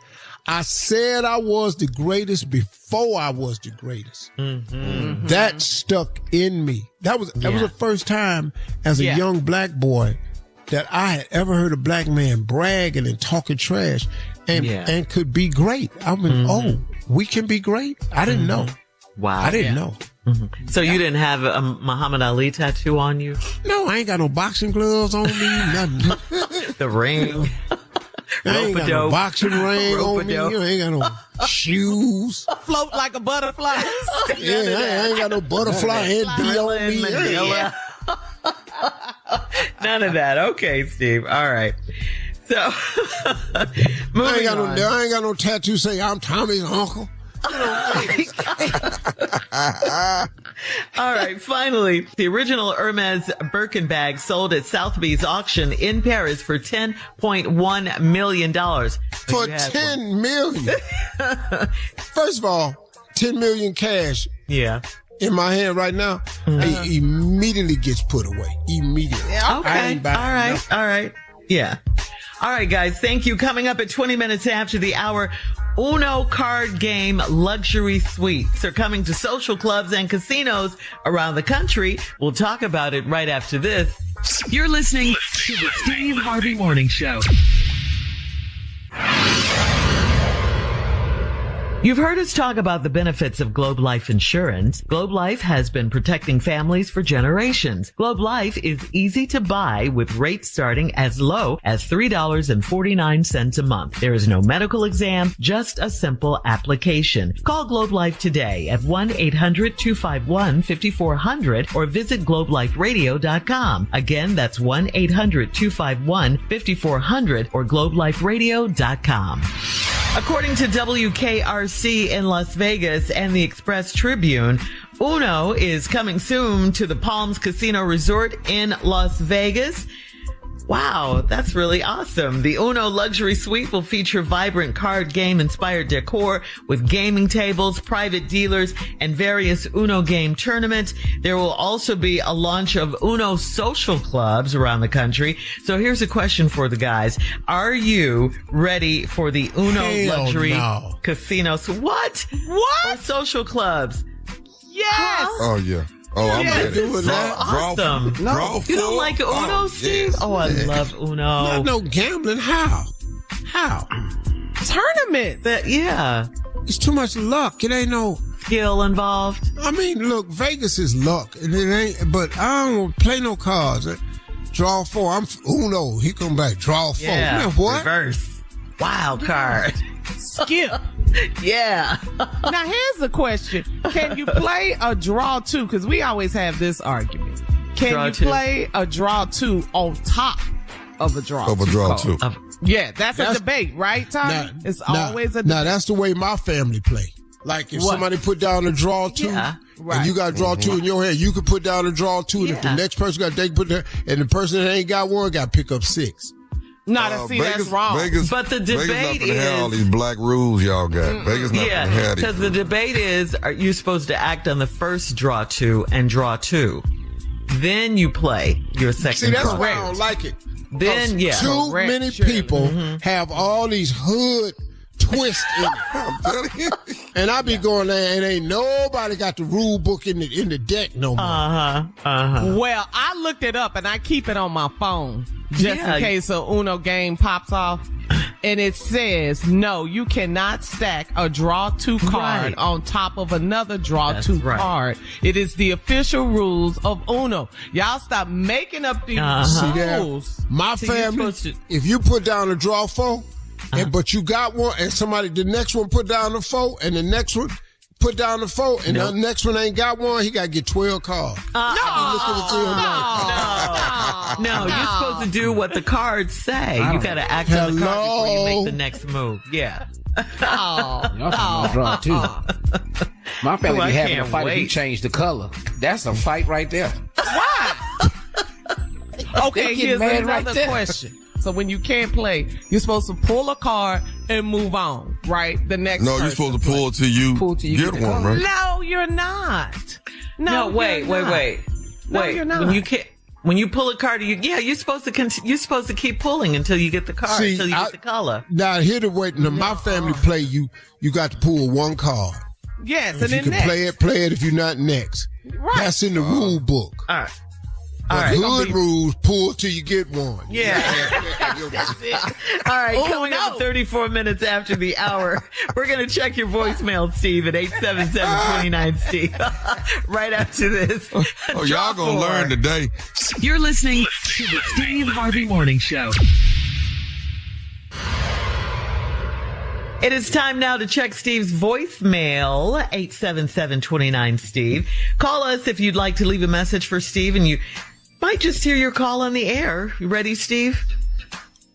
I said I was the greatest before I was the greatest. Mm-hmm. That stuck in me. That was the first time as a young black boy that I had ever heard a black man bragging and talking trash and could be great. I mean, oh, we can be great? I didn't know. Wow. I didn't know. Mm-hmm. So you didn't have a Muhammad Ali tattoo on you? No, I ain't got no boxing gloves on me, nothing. The ring. I ain't got no boxing ring on me. You ain't got no shoes. Float like a butterfly. I ain't got no butterfly head be on me. Yeah. None of that. Okay, Steve. All right. So, I ain't got no tattoo say I'm Tommy's uncle. All right. Finally, the original Hermes Birkin bag sold at Sotheby's auction in Paris for $10.1 million. For $10 million. First of all, $10 million cash. Yeah. In my hand right now, it immediately gets put away. Immediately. Yeah, okay. All right. Yeah. All right, guys. Thank you. Coming up at 20 minutes after the hour, Uno card game luxury suites are coming to social clubs and casinos around the country. We'll talk about it right after this. You're listening to the Steve Harvey Morning Show. You've heard us talk about the benefits of Globe Life Insurance. Globe Life has been protecting families for generations. Globe Life is easy to buy with rates starting as low as $3.49 a month. There is no medical exam, just a simple application. Call Globe Life today at 1-800-251-5400 or visit globeliferadio.com. Again, that's 1-800-251-5400 or globeliferadio.com. According to WKRC in Las Vegas and the Express Tribune, Uno is coming soon to the Palms Casino Resort in Las Vegas. Wow, that's really awesome. The Uno Luxury Suite will feature vibrant card game-inspired decor with gaming tables, private dealers, and various Uno game tournaments. There will also be a launch of Uno social clubs around the country. So here's a question for the guys. Are you ready for the Uno Luxury Casinos? What? Or social clubs? Yes! Huh? Oh, yeah. Oh, I'm ready. So awesome. You don't like Uno, Steve? Yes. Oh, I love Uno. Not no gambling. How? Tournaments. Yeah. It's too much luck. It ain't no skill involved. I mean, look, Vegas is luck, and it ain't. But I don't play no cards. Draw 4. I'm Uno. He come back. Draw 4. Yeah. Man, what? Reverse. Wild card. Skip. Yeah. Now here's the question: can you play a draw 2? Because we always have this argument. Can you play a draw 2 on top of a draw 2? Of a draw 2. Yeah, that's a debate, right, Tommy? It's always a debate. Now that's the way my family play. Like if somebody put down a draw 2, and you got a draw 2 in your hand, you could put down a draw 2, and if the next person they put there, and the person that ain't got one got to pick up 6. No, that's wrong. Vegas, but the debate is all these black rules y'all got. Vegas not gonna have because the debate is: are you supposed to act on the first draw 2 and draw 2? Then you play your second See, that's card. why I don't like it. Then, yeah. Too many people have all these hood twists in it. And I be going there and ain't nobody got the rule book in the deck no more. Well, I looked it up and I keep it on my phone just in case a Uno game pops off. And it says, no, you cannot stack a draw 2 card on top of another draw 2 card. It is the official rules of Uno. Y'all stop making up these rules. My family, if you put down a draw 4, but you got one, and the next one put down a 4, and the next one put down the 4, and the next one ain't got one, he got to get 12 cards. No, you're supposed to do what the cards say. You got to act on the card before you make the next move. Yeah. Y'all draw too. My family be having a fight if you change the color. That's a fight right there. Why? Okay, here's another question. So when you can't play, you're supposed to pull a card and move on, right? The next No, you're supposed to pull till you get one, right? No, you're not. No, wait. No, you're not. When you pull a card, you're supposed to keep pulling until you get the card, until you get the color. Now, here the way, my family play, you got to pull one card. Yes, if and then you can play it if you're not next. Right. That's in the rule book. All right. Hood rules, pull till you get one. Yeah. That's it. All right, coming up 34 minutes after the hour, we're going to check your voicemail, Steve, at 877-29-STEVE. Right after this. Oh, y'all going to learn today. You're listening to the Steve Harvey Morning Show. It is time now to check Steve's voicemail, 877-29-STEVE. Call us if you'd like to leave a message for Steve, and you might just hear your call on the air. You ready, Steve?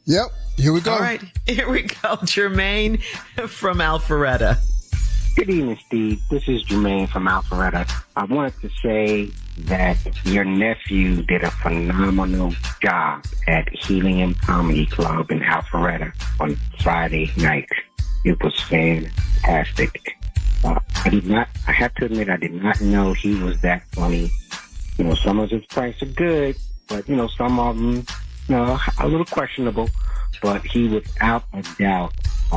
Yep. Here we go. All right. Here we go. Jermaine from Alpharetta. Good evening, Steve. This is Jermaine from Alpharetta. I wanted to say that your nephew did a phenomenal job at Helium Comedy Club in Alpharetta on Friday night. It was fantastic. I have to admit, I did not know he was that funny. You know, some of his pranks are good, but, you know, some of them, you know, a little questionable. But he, without a doubt,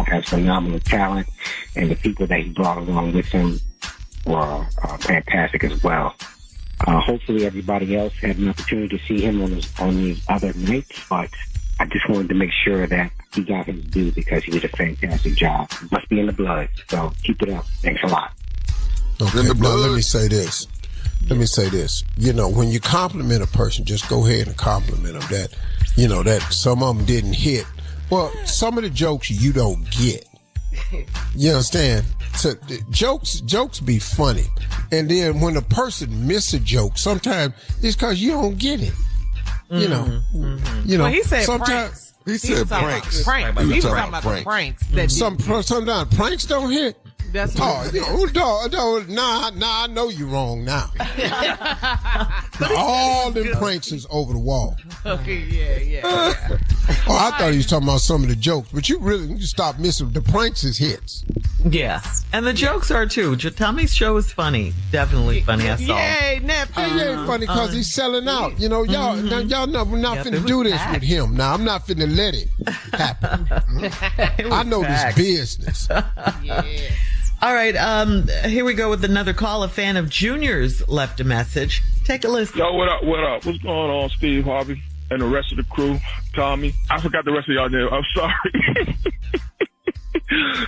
has phenomenal talent, and the people that he brought along with him were fantastic as well. Hopefully everybody else had an opportunity to see him on these other nights, but I just wanted to make sure that he got his due because he did a fantastic job. It must be in the blood, so keep it up. Thanks a lot. Okay, now let me say this. You know, when you compliment a person, just go ahead and compliment them that, you know, that some of them didn't hit. Well, some of the jokes you don't get. You understand? So jokes be funny. And then when a person miss a joke, sometimes it's because you don't get it. You know. You know. Well, he said sometimes pranks. He said pranks. He was talking about the pranks. Sometimes pranks don't hit. That's I know you're wrong now. All them pranks is over the wall. Okay, yeah. Oh, I thought he was talking about some of the jokes, but you stop missing. The pranks is hits. Yeah. And the jokes are too. Tommy's show is funny. Definitely funny. I saw. Yay, nephew. He ain't funny because he's selling out. You know, y'all know we're not finna do this with him. Now, I'm not finna let it happen. I know this business. Yeah. All right, here we go with another call. A fan of Junior's left a message. Take a listen. Yo, what up? What's going on, Steve Harvey and the rest of the crew? Tommy, I forgot the rest of y'all name. I'm sorry.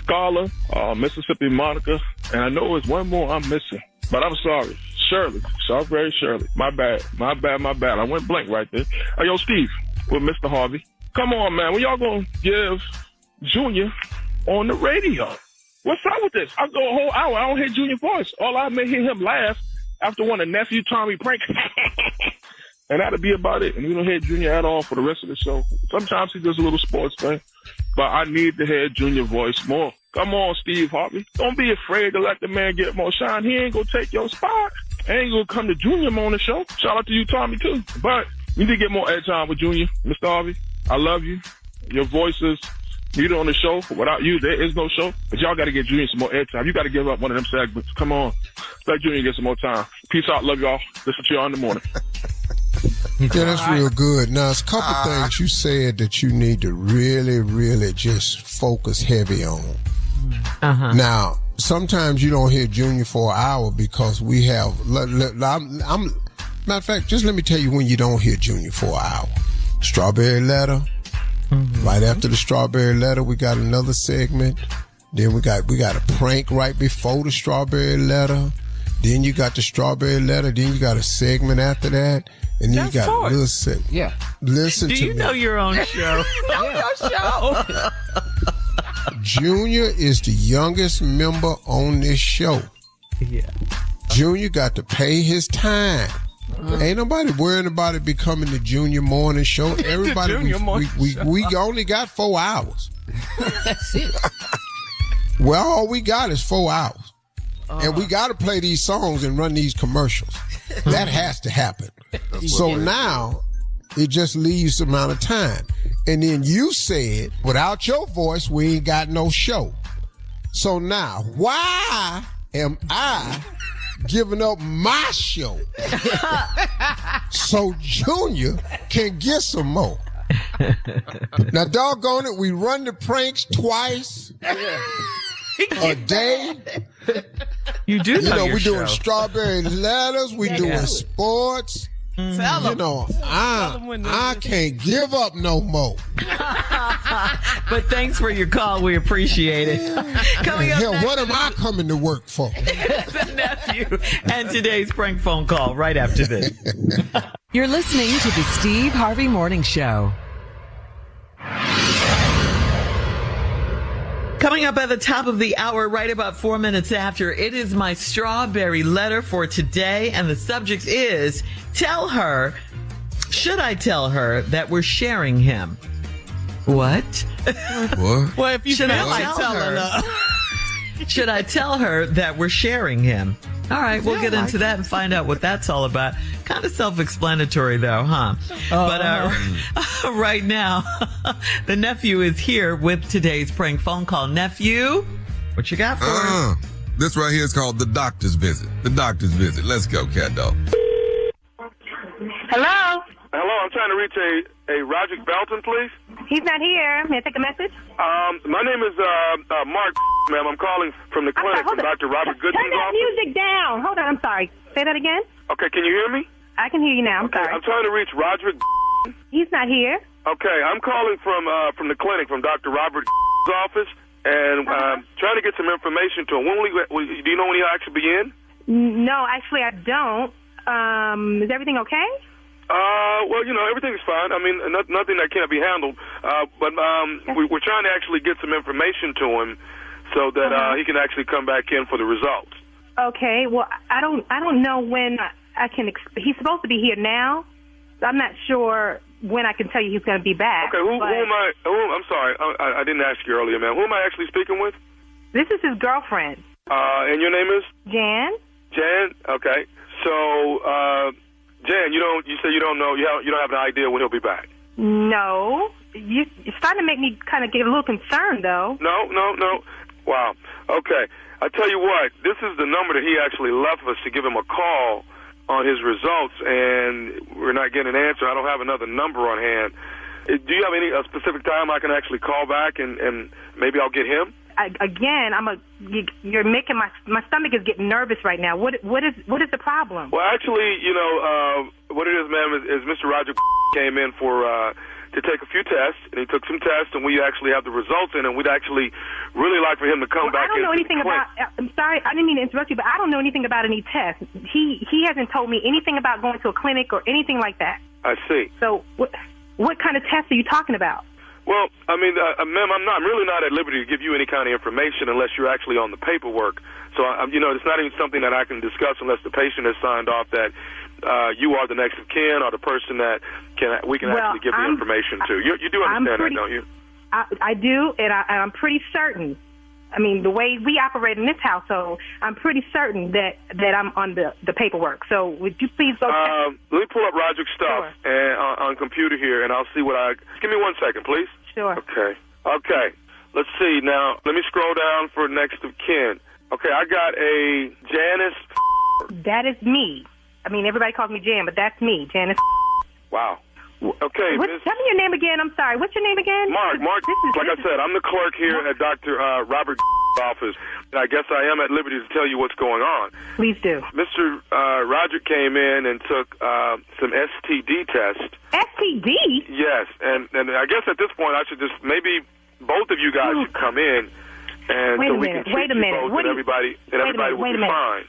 Carla, Mississippi Monica, and I know there's one more I'm missing, but I'm sorry. Shirley, Strawberry Shirley. My bad. I went blank right there. Hey, yo, Steve, with Mr. Harvey. Come on, man. When y'all gonna give Junior on the radio? What's up with this? I go a whole hour. I don't hear Junior's voice. All I may hear him laugh after one of nephew Tommy prank. And that'll be about it. And we don't hear Junior at all for the rest of the show. Sometimes he does a little sports thing. But I need to hear Junior's voice more. Come on, Steve Harvey. Don't be afraid to let the man get more shine. He ain't gonna take your spot. Ain't gonna come to Junior on the show. Shout out to you, Tommy, too. But we need to get more airtime with Junior. Mr. Harvey, I love you. Your voice is needed on the show. Without you, there is no show. But y'all got to get Junior some more airtime. You got to give up one of them segments. Come on. Let Junior get some more time. Peace out. Love y'all. Listen to y'all in the morning. Yeah, that's real good. Now, there's a couple things you said that you need to really, really just focus heavy on. Now, sometimes you don't hear Junior for an hour because we have, matter of fact, just let me tell you when you don't hear Junior for an hour. Strawberry Letter. Right after the Strawberry Letter, we got another segment. Then we got a prank right before the Strawberry Letter. Then you got the Strawberry Letter. Then you got a segment after that. And then you got a little segment. Yeah. Listen to me. Do you know your own show? Your show. Junior is the youngest member on this show. Yeah. Junior got to pay his time. Ain't nobody worrying about it becoming the Junior morning show. Everybody, we only got 4 hours. That's it. Well, all we got is 4 hours. And we got to play these songs and run these commercials. That has to happen. So now it just leaves the amount of time. And then you said, without your voice, we ain't got no show. So now, why am I giving up my show so Junior can get some more? Now, doggone it, we run the pranks twice a day. You do know your we show. Doing Strawberry Letters, we doing sports. I can't give up no more. But thanks for your call. We appreciate it. Coming up Hell, next, what am I coming to work for? the nephew and today's prank phone call right after this. You're listening to the Steve Harvey Morning Show. Coming up at the top of the hour, right about 4 minutes after, it is my Strawberry Letter for today. And the subject is, should I tell her that we're sharing him? What? What? Well, if you feel like telling her. Should I tell her that we're sharing him? All right, we'll get into that and find out what that's all about. Kind of self-explanatory, though, huh? But right now, the nephew is here with today's prank phone call. Nephew, what you got for us? This right here is called the doctor's visit. The doctor's visit. Let's go, cat dog. Hello? Hello, I'm trying to reach a Roderick Belton, please. He's not here. May I take a message? My name is Mark, ma'am. I'm calling from the clinic from Dr. Robert Goodson's office. Turn that music down. Hold on, I'm sorry. Say that again? Okay, can you hear me? I can hear you now. I'm sorry. I'm trying to reach Roderick. He's not here. Okay, I'm calling from the clinic from Dr. Robert office, and trying to get some information to him. Do you know when he'll actually be in? No, actually, I don't. Is everything okay? Well, everything's fine. I mean, nothing that can't be handled. But we're trying to actually get some information to him so that he can actually come back in for the results. Okay. Well, I don't know when I can. He's supposed to be here now. I'm not sure when I can tell you he's going to be back. Okay. Who am I? I'm sorry. I didn't ask you earlier, ma'am. Who am I actually speaking with? This is his girlfriend. And your name is? Jan. Jan. Okay. So, Jan, you say you don't know, you don't have an idea when he'll be back. No. You're starting to make me kind of get a little concerned, though. No. Wow. Okay. I tell you what, this is the number that he actually left us to give him a call on his results, and we're not getting an answer. I don't have another number on hand. Do you have a specific time I can actually call back and maybe I'll get him? You're making my stomach is getting nervous right now. What is the problem? Well, actually, what it is, ma'am, is Mr. Roger came in to take a few tests, and he took some tests, and we actually have the results in, and we'd actually really like for him to come back. I don't know anything about. I'm sorry, I didn't mean to interrupt you, but I don't know anything about any tests. He hasn't told me anything about going to a clinic or anything like that. I see. So what kind of tests are you talking about? Well, I mean, ma'am, I'm really not at liberty to give you any kind of information unless you're actually on the paperwork. So, it's not even something that I can discuss unless the patient has signed off that you are the next of kin or the person that we can actually give the information to. You do understand that, don't you? I do, and I'm pretty certain. I mean, the way we operate in this household, I'm pretty certain that I'm on the paperwork. So would you please go check? Let me pull up Roger's stuff on computer here, and I'll see what Give me 1 second, please. Sure. Okay. Let's see. Now, let me scroll down for next of kin. Okay, I got a Janice. That is me. I mean, everybody calls me Jan, but that's me, Janice. Wow. Okay. Tell me your name again. I'm sorry. What's your name again? Mark. Like I said, I'm the clerk here at Dr. Robert office, and I guess I am at liberty to tell you what's going on. Please do. Mr. Roger came in and took some STD tests. STD? Yes, and I guess at this point I should just maybe both of you guys should come in, and wait so a we minute. can treat you both, and everybody will be fine.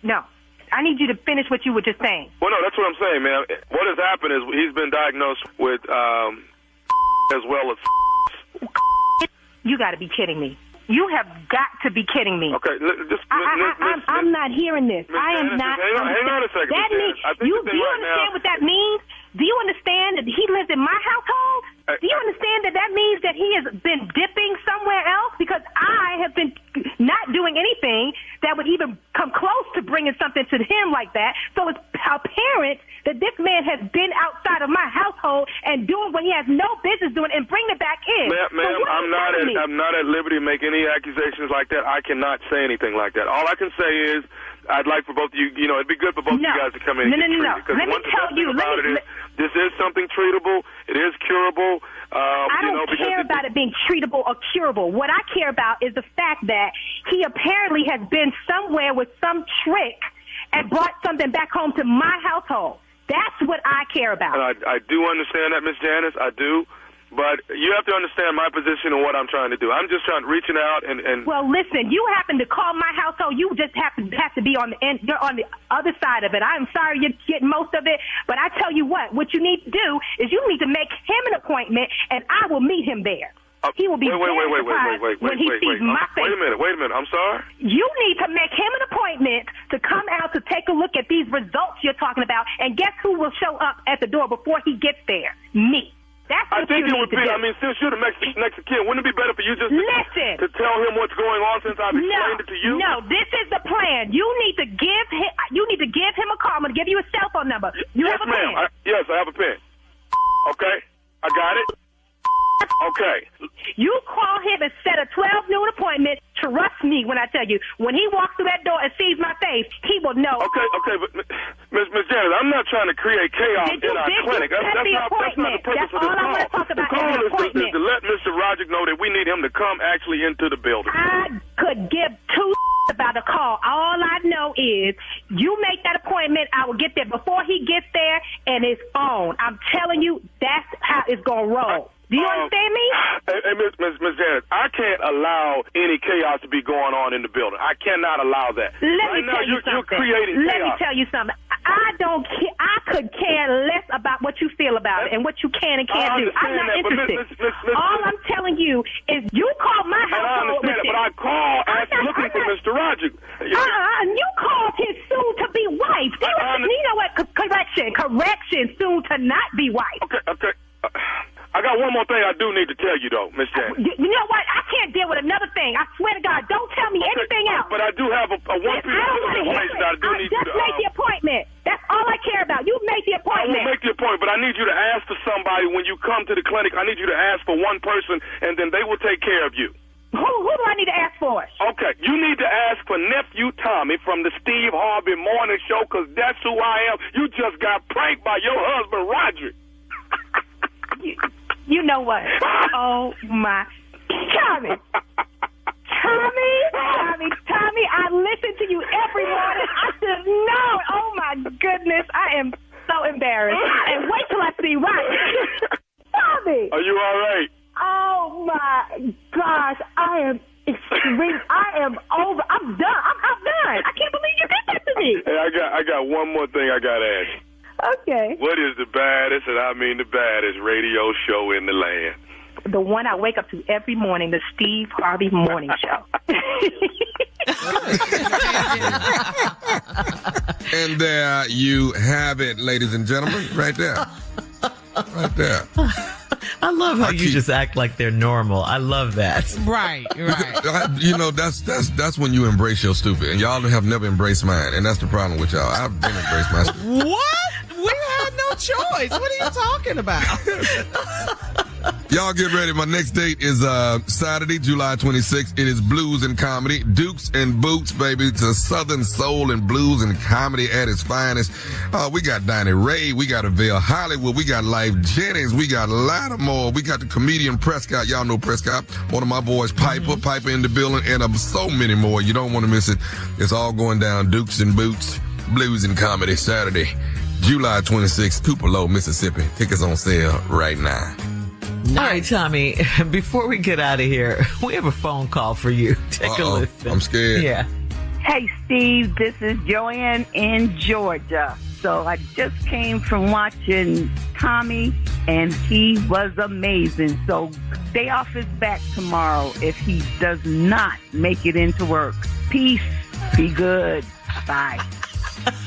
No. I need you to finish what you were just saying. Well, no, that's what I'm saying, man. What has happened is he's been diagnosed with as well as. You got to be kidding me. You have got to be kidding me. Okay, I'm not hearing this. I am not. Hang on a second. That means, do you understand what that means? Do you understand that he lives in my household? Do you understand that means that he has been dipping somewhere else? Because I have been not doing anything that would even come close to bringing something to him like that. So it's apparent that this man has been outside of my household and doing what he has no business doing and bringing it back in. Ma'am, I'm not at liberty to make any accusations like that. I cannot say anything like that. All I can say is I'd like for both of you, it'd be good for both of you guys to come in and get treated. Because let me tell you, this is something treatable. It is curable. I don't care about it being treatable or curable. What I care about is the fact that he apparently has been somewhere with some trick and brought something back home to my household. That's what I care about. And I do understand that, Miss Janice. I do. But you have to understand my position and what I'm trying to do. I'm just reaching out and. Well, listen, you happen to call my household. You just have to be on the end. You're on the other side of it. I'm sorry you're getting most of it, but I tell you what you need to do is you need to make him an appointment, and I will meet him there. He will be surprised when he sees my face. Wait a minute. I'm sorry? You need to make him an appointment to come out to take a look at these results you're talking about, and guess who will show up at the door before he gets there? Me. That's what I think you it would need be. to do. I mean, since you're the next of kin, wouldn't it be better for you just to tell him what's going on since I've explained it to you? No, this is the plan. You need to give him a call. I'm going to give you a cell phone number. You have a pen? Yes, I have a pen. Okay, I got it. Okay. You call him and set a 12 noon appointment. Trust me when I tell you, when he walks through that door and sees my face, he will know. Okay, but Miss Janet, I'm not trying to create chaos in our clinic. That's not the purpose of this call. All I want to talk about the call is to let Mr. Roger know that we need him to come actually into the building. I could give two about a call. All I know is you make that appointment. I will get there before he gets there, and it's on. I'm telling you, that's how it's going to roll. Do you understand me? Hey, Miss Janet, I can't allow any chaos to be going on in the building. I cannot allow that. Let me tell you something. I could care less about what you feel about it and what you can and can't do. I'm not interested. All I'm telling you is you call my household. I understand it, but I called looking for Mr. Roger. You called his soon-to-be wife. You know what? Correction, soon-to-not-be wife. Okay. I got one more thing I do need to tell you, though, Miss Janet. You know what? I can't deal with another thing. I swear to God, don't tell me anything else. But I do have a one piece of information that I do need you to... Just make the appointment. That's all I care about. You make the appointment. I will make the appointment, but I need you to ask for somebody when you come to the clinic. I need you to ask for one person, and then they will take care of you. Who do I need to ask for? Okay, you need to ask for Nephew Tommy from the Steve Harvey Morning Show, because that's who I am. You just got pranked by your husband, Roger. You know what? Oh, my. Tommy, I listen to you every morning. I should know. Oh, my goodness. I am so embarrassed. And wait till I see Roger. Tommy. Are you all right? Oh, my gosh. I am over. I'm done. I'm done. I can't believe you did that to me. Hey, I got one more thing I got to ask you. Okay. What is the baddest, and I mean the baddest, radio show in the land? The one I wake up to every morning, the Steve Harvey Morning Show. And there you have it, ladies and gentlemen, right there. Right there. I love how you just act like they're normal. I love that. Right. That's when you embrace your stupid, and y'all have never embraced mine, and that's the problem with y'all. I've been embraced my stupid. What? We had no choice. What are you talking about? Y'all get ready. My next date is Saturday, July 26th. It is blues and comedy. Dukes and Boots, baby. It's a Southern soul and blues and comedy at its finest. We got Donnie Ray. We got Avell Hollywood. We got Life Jennings. We got a lot of more. We got the comedian Prescott. Y'all know Prescott. One of my boys, Piper. Piper in the building. And so many more. You don't want to miss it. It's all going down. Dukes and Boots, blues and comedy, Saturday, July 26th, Tupelo, Mississippi. Tickets on sale right now. Nice. All right, Tommy, before we get out of here, we have a phone call for you. Take a listen. I'm scared. Yeah. Hey, Steve, this is Joanne in Georgia. So I just came from watching Tommy, and he was amazing. So stay off his back tomorrow if he does not make it into work. Peace. Be good. Bye.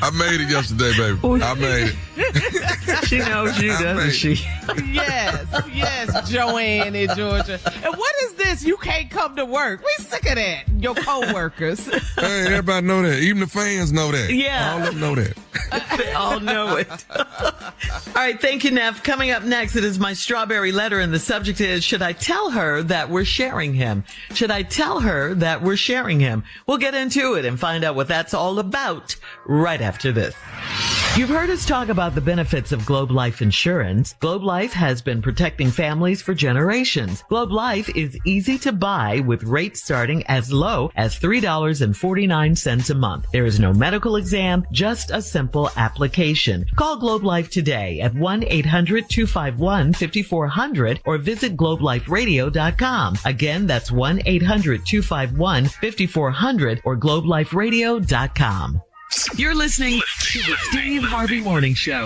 I made it yesterday, baby. I made it. She knows you, doesn't she? Yes, Joanne in Georgia. And what is this? You can't come to work. We sick of that. Your co-workers. Hey, everybody know that. Even the fans know that. Yeah. All of them know that. They all know it. All right, thank you, Neff. Coming up next, it is my strawberry letter, and the subject is, should I tell her that we're sharing him? Should I tell her that we're sharing him? We'll get into it and find out what that's all about right after this. You've heard us talk about the benefits of Globe Life Insurance. Globe Life has been protecting families for generations. Globe Life is easy to buy with rates starting as low as $3.49 a month. There is no medical exam, just a simple application. Call Globe Life today at 1-800-251-5400 or visit globeliferadio.com. Again, that's 1-800-251-5400 or globeliferadio.com. You're listening to the Steve Harvey Morning Show.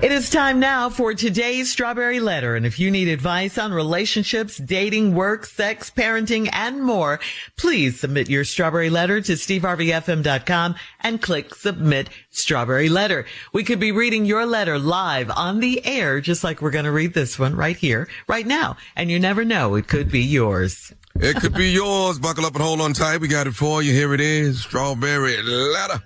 It is time now for today's Strawberry Letter. And if you need advice on relationships, dating, work, sex, parenting, and more, please submit your Strawberry Letter to steveharveyfm.com and click Submit Strawberry Letter. We could be reading your letter live on the air, just like we're going to read this one right here, right now. And you never know, it could be yours. It could be yours. Buckle up and hold on tight. We got it for you. Here it is. Strawberry Letter.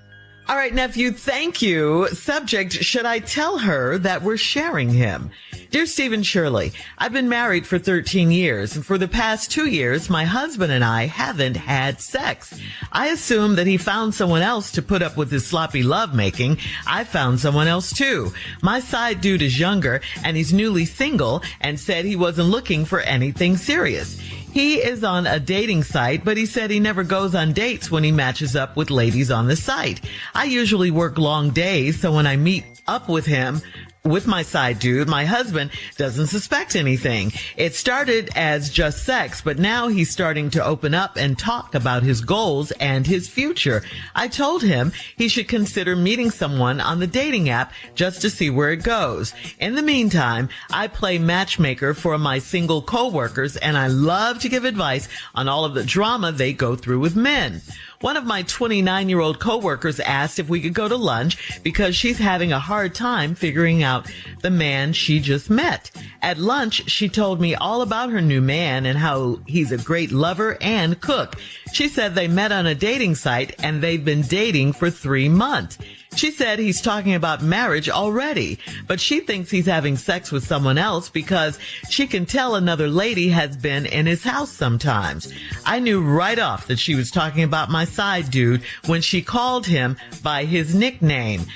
All right, nephew, thank you. Subject, should I tell her that we're sharing him? Dear Steve and Shirley, I've been married for 13 years, and for the past 2 years, my husband and I haven't had sex. I assume that he found someone else to put up with his sloppy lovemaking. I found someone else too. My side dude is younger, and he's newly single, and said he wasn't looking for anything serious. He is on a dating site, but he said he never goes on dates when he matches up with ladies on the site. I usually work long days, so when I meet up with him, with my side dude, my husband doesn't suspect anything. It started as just sex, but now he's starting to open up and talk about his goals and his future. I told him he should consider meeting someone on the dating app just to see where it goes. In the meantime, I play matchmaker for my single coworkers, and I love to give advice on all of the drama they go through with men. One of my 29-year-old coworkers asked if we could go to lunch because she's having a hard time figuring out the man she just met. At lunch, she told me all about her new man and how he's a great lover and cook. She said they met on a dating site and they've been dating for 3 months. She said he's talking about marriage already, but she thinks he's having sex with someone else because she can tell another lady has been in his house sometimes. I knew right off that she was talking about my side dude when she called him by his nickname.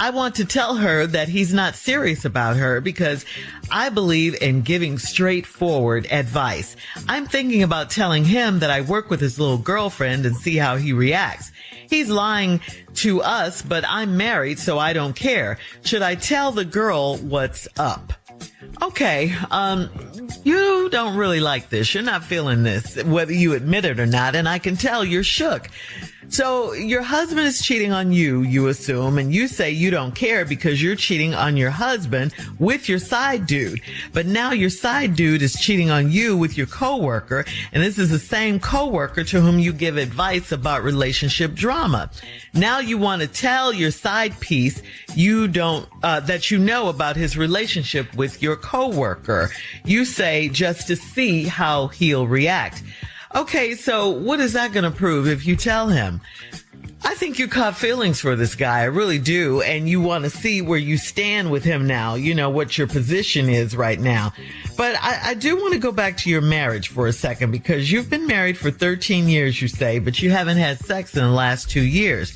I want to tell her that he's not serious about her because I believe in giving straightforward advice. I'm thinking about telling him that I work with his little girlfriend and see how he reacts. He's lying to us, but I'm married, so I don't care. Should I tell the girl what's up? Okay, you don't really like this. You're not feeling this, whether you admit it or not, and I can tell you're shook. So your husband is cheating on you, you assume, and you say you don't care because you're cheating on your husband with your side dude. But now your side dude is cheating on you with your coworker, and this is the same coworker to whom you give advice about relationship drama. Now you want to tell your side piece you don't that you know about his relationship with your coworker. You say just to see how he'll react. Okay, so what is that going to prove if you tell him? I think you caught feelings for this guy. I really do. And you want to see where you stand with him now, what your position is right now. But I do want to go back to your marriage for a second, because you've been married for 13 years, you say, but you haven't had sex in the last 2 years.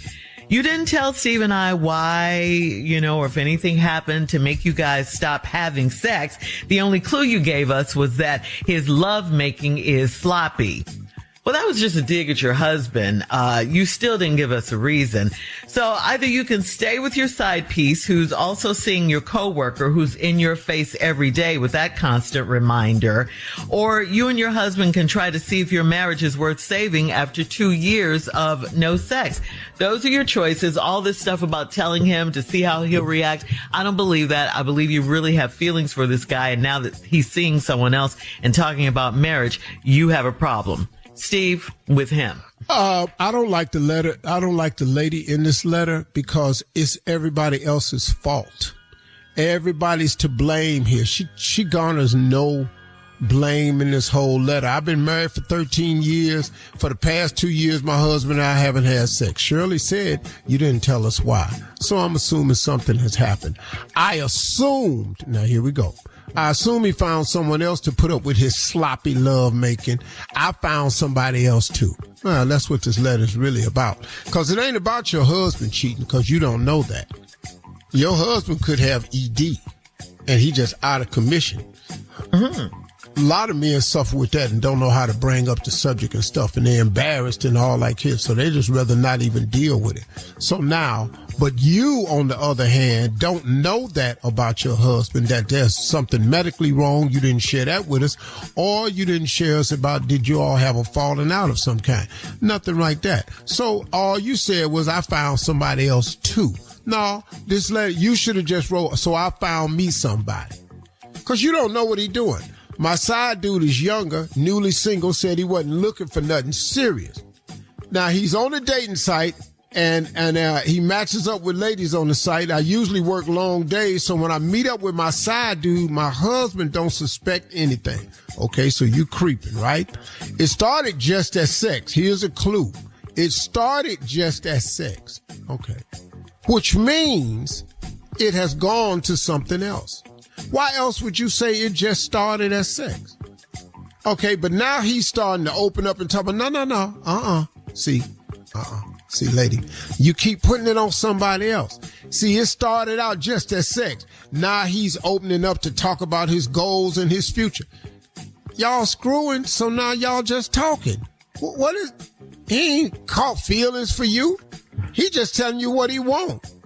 You didn't tell Steve and I why, or if anything happened to make you guys stop having sex. The only clue you gave us was that his lovemaking is sloppy. Well, that was just a dig at your husband. You still didn't give us a reason. So either you can stay with your side piece, who's also seeing your coworker, who's in your face every day with that constant reminder, or you and your husband can try to see if your marriage is worth saving after 2 years of no sex. Those are your choices. All this stuff about telling him to see how he'll react, I don't believe that. I believe you really have feelings for this guy, and now that he's seeing someone else and talking about marriage, you have a problem. Steve, with him. I don't like the letter. I don't like the lady in this letter because it's everybody else's fault. Everybody's to blame here. She garners no blame in this whole letter. I've been married for 13 years. For the past 2 years, my husband and I haven't had sex. Shirley said you didn't tell us why. So I'm assuming something has happened. Now here we go. I assume he found someone else to put up with his sloppy love making. I found somebody else too. Well, that's what this letter is really about. Because it ain't about your husband cheating, because you don't know that. Your husband could have ED, and he just out of commission. Mm-hmm. A lot of men suffer with that and don't know how to bring up the subject and stuff, and they're embarrassed and all like his, so they just rather not even deal with it. So now, but you, on the other hand, don't know that about your husband, that there's something medically wrong. You didn't share that with us, or you didn't share us about, did you all have a falling out of some kind? Nothing like that. So all you said was, I found somebody else too. No, this letter, you should have just wrote, so I found me somebody. Because you don't know what he's doing. My side dude is younger, newly single, said he wasn't looking for nothing serious. Now, he's on a dating site, and he matches up with ladies on the site. I usually work long days, so when I meet up with my side dude, my husband don't suspect anything. Okay, so you creeping, right? It started just as sex. Here's a clue. It started just as sex. Okay. Which means it has gone to something else. Why else would you say it just started as sex? Okay, but now he's starting to open up and talk about, no. See, lady, you keep putting it on somebody else. See, it started out just as sex. Now he's opening up to talk about his goals and his future. Y'all screwing, so now y'all just talking. What is, he ain't caught feelings for you. He just telling you what he wants.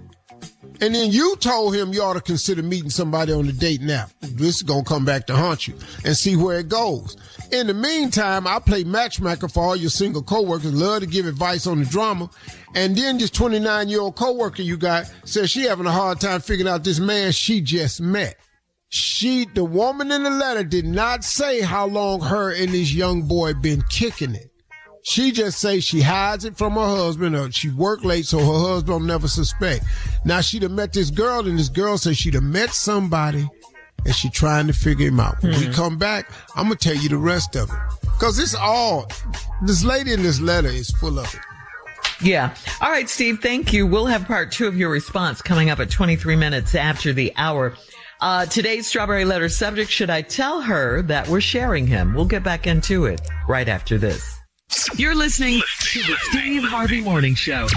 And then you told him you ought to consider meeting somebody on the dating app. This is going to come back to haunt you and see where it goes. In the meantime, I play matchmaker for all your single coworkers, love to give advice on the drama. And then this 29-year-old coworker you got says she having a hard time figuring out this man she just met. The woman in the letter did not say how long her and this young boy been kicking it. She just say she hides it from her husband, or she work late so her husband don't never suspect. This met this girl, and this girl says she'd have met somebody, and she trying to figure him out. When we come back, I'm going to tell you the rest of it. Because this lady in this letter is full of it. Yeah. All right, Steve, thank you. We'll have part 2 of your response coming up at 23 minutes after the hour. Today's Strawberry Letter subject, should I tell her that we're sharing him? We'll get back into it right after this. You're listening to the Steve Harvey Morning Show.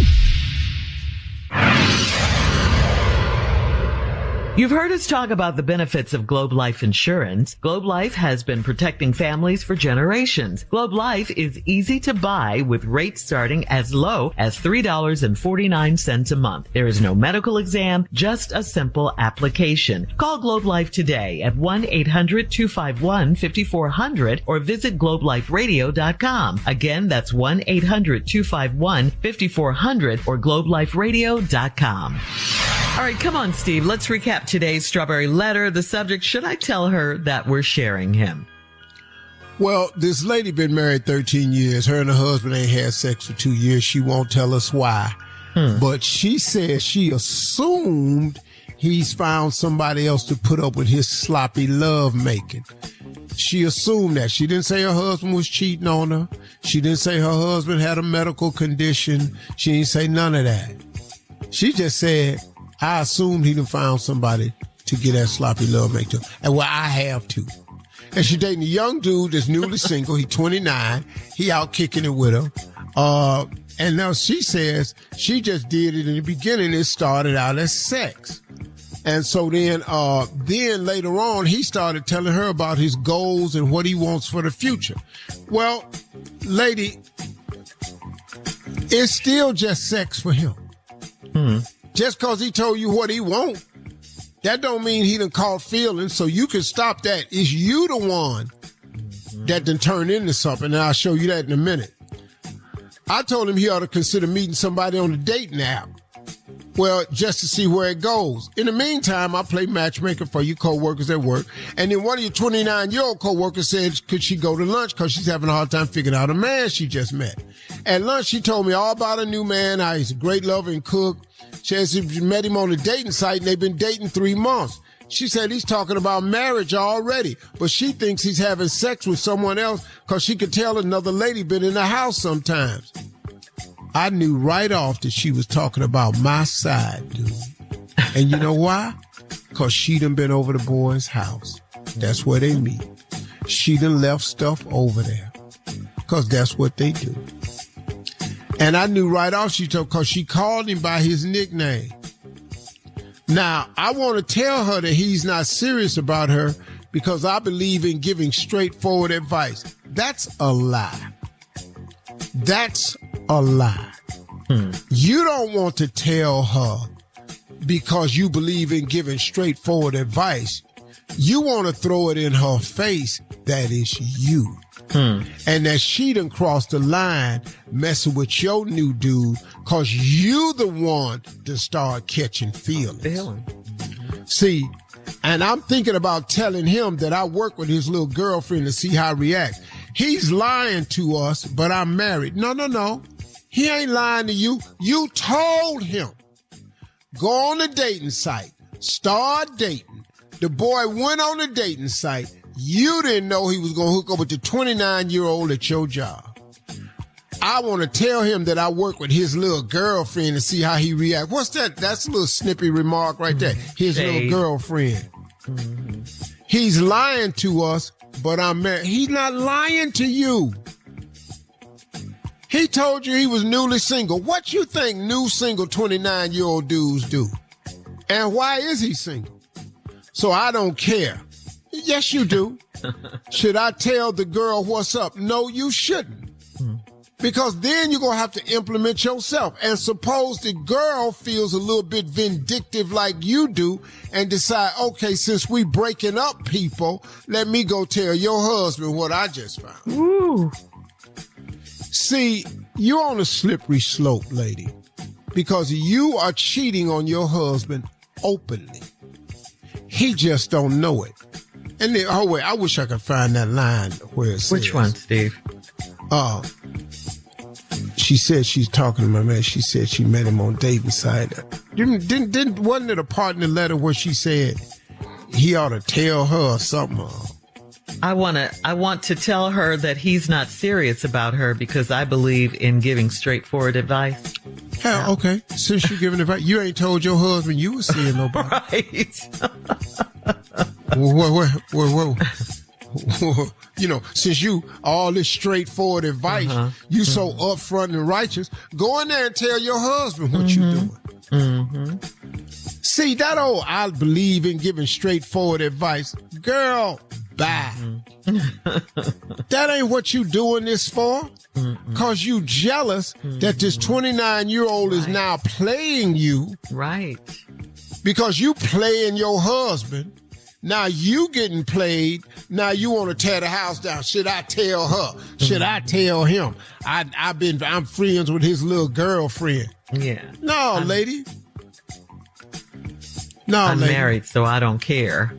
You've heard us talk about the benefits of Globe Life Insurance. Globe Life has been protecting families for generations. Globe Life is easy to buy with rates starting as low as $3.49 a month. There is no medical exam, just a simple application. Call Globe Life today at 1-800-251-5400 or visit globeliferadio.com. Again, that's 1-800-251-5400 or globeliferadio.com. All right, come on, Steve. Let's recap today's Strawberry Letter. The subject, should I tell her that we're sharing him? Well, this lady been married 13 years. Her and her husband ain't had sex for 2 years. She won't tell us why. But she says she assumed he's found somebody else to put up with his sloppy love making. She assumed that. She didn't say her husband was cheating on her. She didn't say her husband had a medical condition. She didn't say none of that. She just said, I assumed he done found somebody to get that sloppy love make to. And well, I have too. And she dating a young dude that's newly single. He 29. He out kicking it with her. And now she says she just did it in the beginning. It started out as sex. And so then later on, he started telling her about his goals and what he wants for the future. Well, lady, it's still just sex for him. Just because he told you what he wants, that don't mean he done caught feelings, so you can stop that. It's you the one that done turned into something, and I'll show you that in a minute. I told him he ought to consider meeting somebody on the dating app. Well, just to see where it goes. In the meantime, I play matchmaker for you co-workers at work. And then one of your 29-year-old co-workers said, could she go to lunch? Because she's having a hard time figuring out a man she just met. At lunch, she told me all about a new man, how he's a great lover and cook. She said she met him on a dating site, and they've been dating 3 months. She said he's talking about marriage already, but she thinks he's having sex with someone else because she could tell another lady been in the house sometimes. I knew right off that she was talking about my side, dude. And you know why? Because she done been over the boy's house. That's where they meet. She done left stuff over there because that's what they do. And I knew right off because she called him by his nickname. Now, I want to tell her that he's not serious about her because I believe in giving straightforward advice. That's a lie. That's a lie. You don't want to tell her because you believe in giving straightforward advice. You want to throw it in her face that it's you. And that she done crossed the line messing with your new dude because you the one to start catching feelings. See, and I'm thinking about telling him that I work with his little girlfriend to see how he reacts. He's lying to us, but I'm married. No. He ain't lying to you. You told him. Go on the dating site. Start dating. The boy went on the dating site. You didn't know he was going to hook up with the 29-year-old at your job. I want to tell him that I work with his little girlfriend to see how he reacts. What's that? That's a little snippy remark right there. His little girlfriend. He's lying to us, but I'm married. He's not lying to you. He told you he was newly single. What you think new single 29-year-old dudes do? And why is he single? So I don't care. Yes, you do. Should I tell the girl what's up? No, you shouldn't. Because then you're going to have to implement yourself. And suppose the girl feels a little bit vindictive like you do and decide, okay, since we breaking up people, let me go tell your husband what I just found. Ooh. See, you're on a slippery slope, lady, because you are cheating on your husband openly. He just don't know it. And then, oh wait, I wish I could find that line where it says. Which one, Steve? She said she's talking to my man. She said she met him on dating site. Wasn't it a part in the letter where she said he ought to tell her something? I want to tell her that he's not serious about her because I believe in giving straightforward advice. Hell, okay. Since you're giving advice, you ain't told your husband you was seeing nobody. Right. Whoa. You know, since you all this straightforward advice, you so upfront and righteous, go in there and tell your husband what you doing. See, that old I believe in giving straightforward advice. Girl, bye. That ain't what you doing this for. Because you jealous that this 29-year-old is now playing you. Right. Because you playing your husband. Now you getting played. Now you want to tear the house down. Should I tell her? Should I tell him? I'm friends with his little girlfriend. Yeah. No, lady. No, I'm lady. married, so I don't care.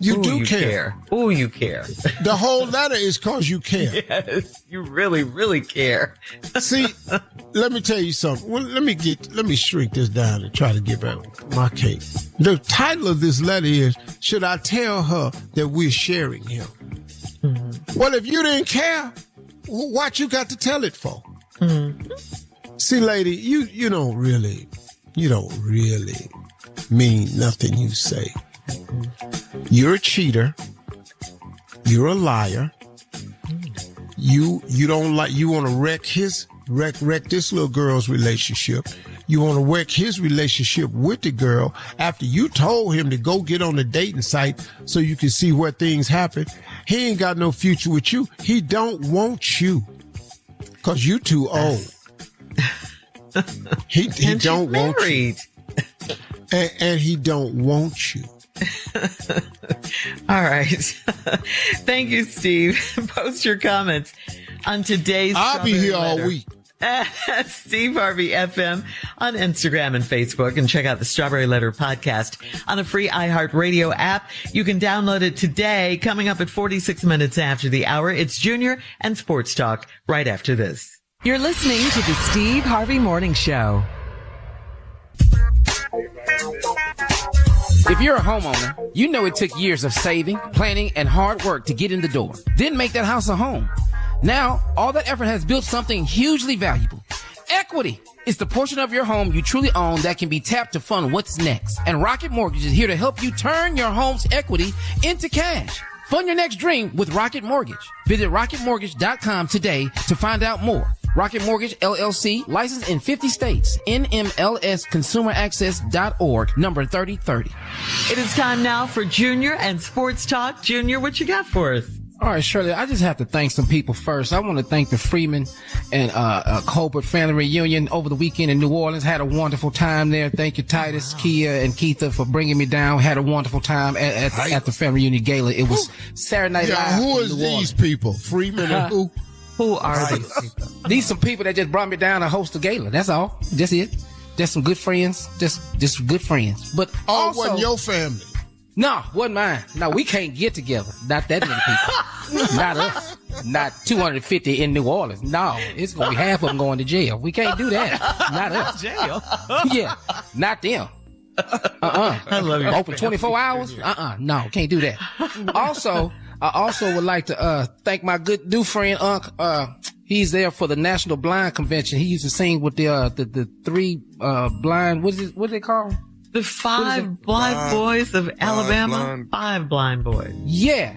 You do care. Oh, you care. The whole letter is because you care. Yes, you really, really care. See, let me tell you something. Well, let me shrink this down and try to get back my cake. The title of this letter is, should I tell her that we're sharing him? Well, if you didn't care, what you got to tell it for? See, lady, you don't really mean nothing you say. You're a cheater. You're a liar. You don't like, you want to wreck this little girl's relationship. You want to wreck his relationship with the girl after you told him to go get on the dating site so you can see where things happen. He ain't got no future with you. He don't want you because you too old. He don't want you. And he don't want you. All right. Thank you, Steve. Post your comments on today's I'll be here all week. Steve Harvey FM on Instagram and Facebook, and check out the Strawberry Letter podcast on a free iHeartRadio app. You can download it today. Coming up at 46 minutes after the hour, it's Junior and Sports Talk right after this. You're listening to the Steve Harvey Morning Show. If you're a homeowner, you know it took years of saving, planning, and hard work to get in the door. Then make that house a home. Now, all that effort has built something hugely valuable. Equity is the portion of your home you truly own that can be tapped to fund what's next. And Rocket Mortgage is here to help you turn your home's equity into cash. Fund your next dream with Rocket Mortgage. Visit rocketmortgage.com today to find out more. Rocket Mortgage, LLC, licensed in 50 states. NMLSconsumeraccess.org, number 3030. It is time now for Junior and Sports Talk. Junior, what you got for us? All right, Shirley, I just have to thank some people first. I want to thank the Freeman and Colbert family reunion over the weekend in New Orleans. Had a wonderful time there. Thank you, Titus, Kia, and Keitha for bringing me down. Had a wonderful time at the family reunion gala. It was Saturday Night Live. Who is these people? Freeman and who? Who are these people? These some people that just brought me down to host a gala. That's all. Just it. Just some good friends. Just good friends. But also, wasn't your family? No, wasn't mine. No, we can't get together. Not that many people. Not us. Not 250 in New Orleans. No, it's going to be half of them going to jail. We can't do that. Not us. Jail? Yeah, not them. I love you. Open 24 hours? No, can't do that. Also, I also would like to thank my good new friend, Unc. He's there for the National Blind Convention. He used to sing with the three blind, what is it called? The five blind boys of Alabama. Five blind boys. Yeah.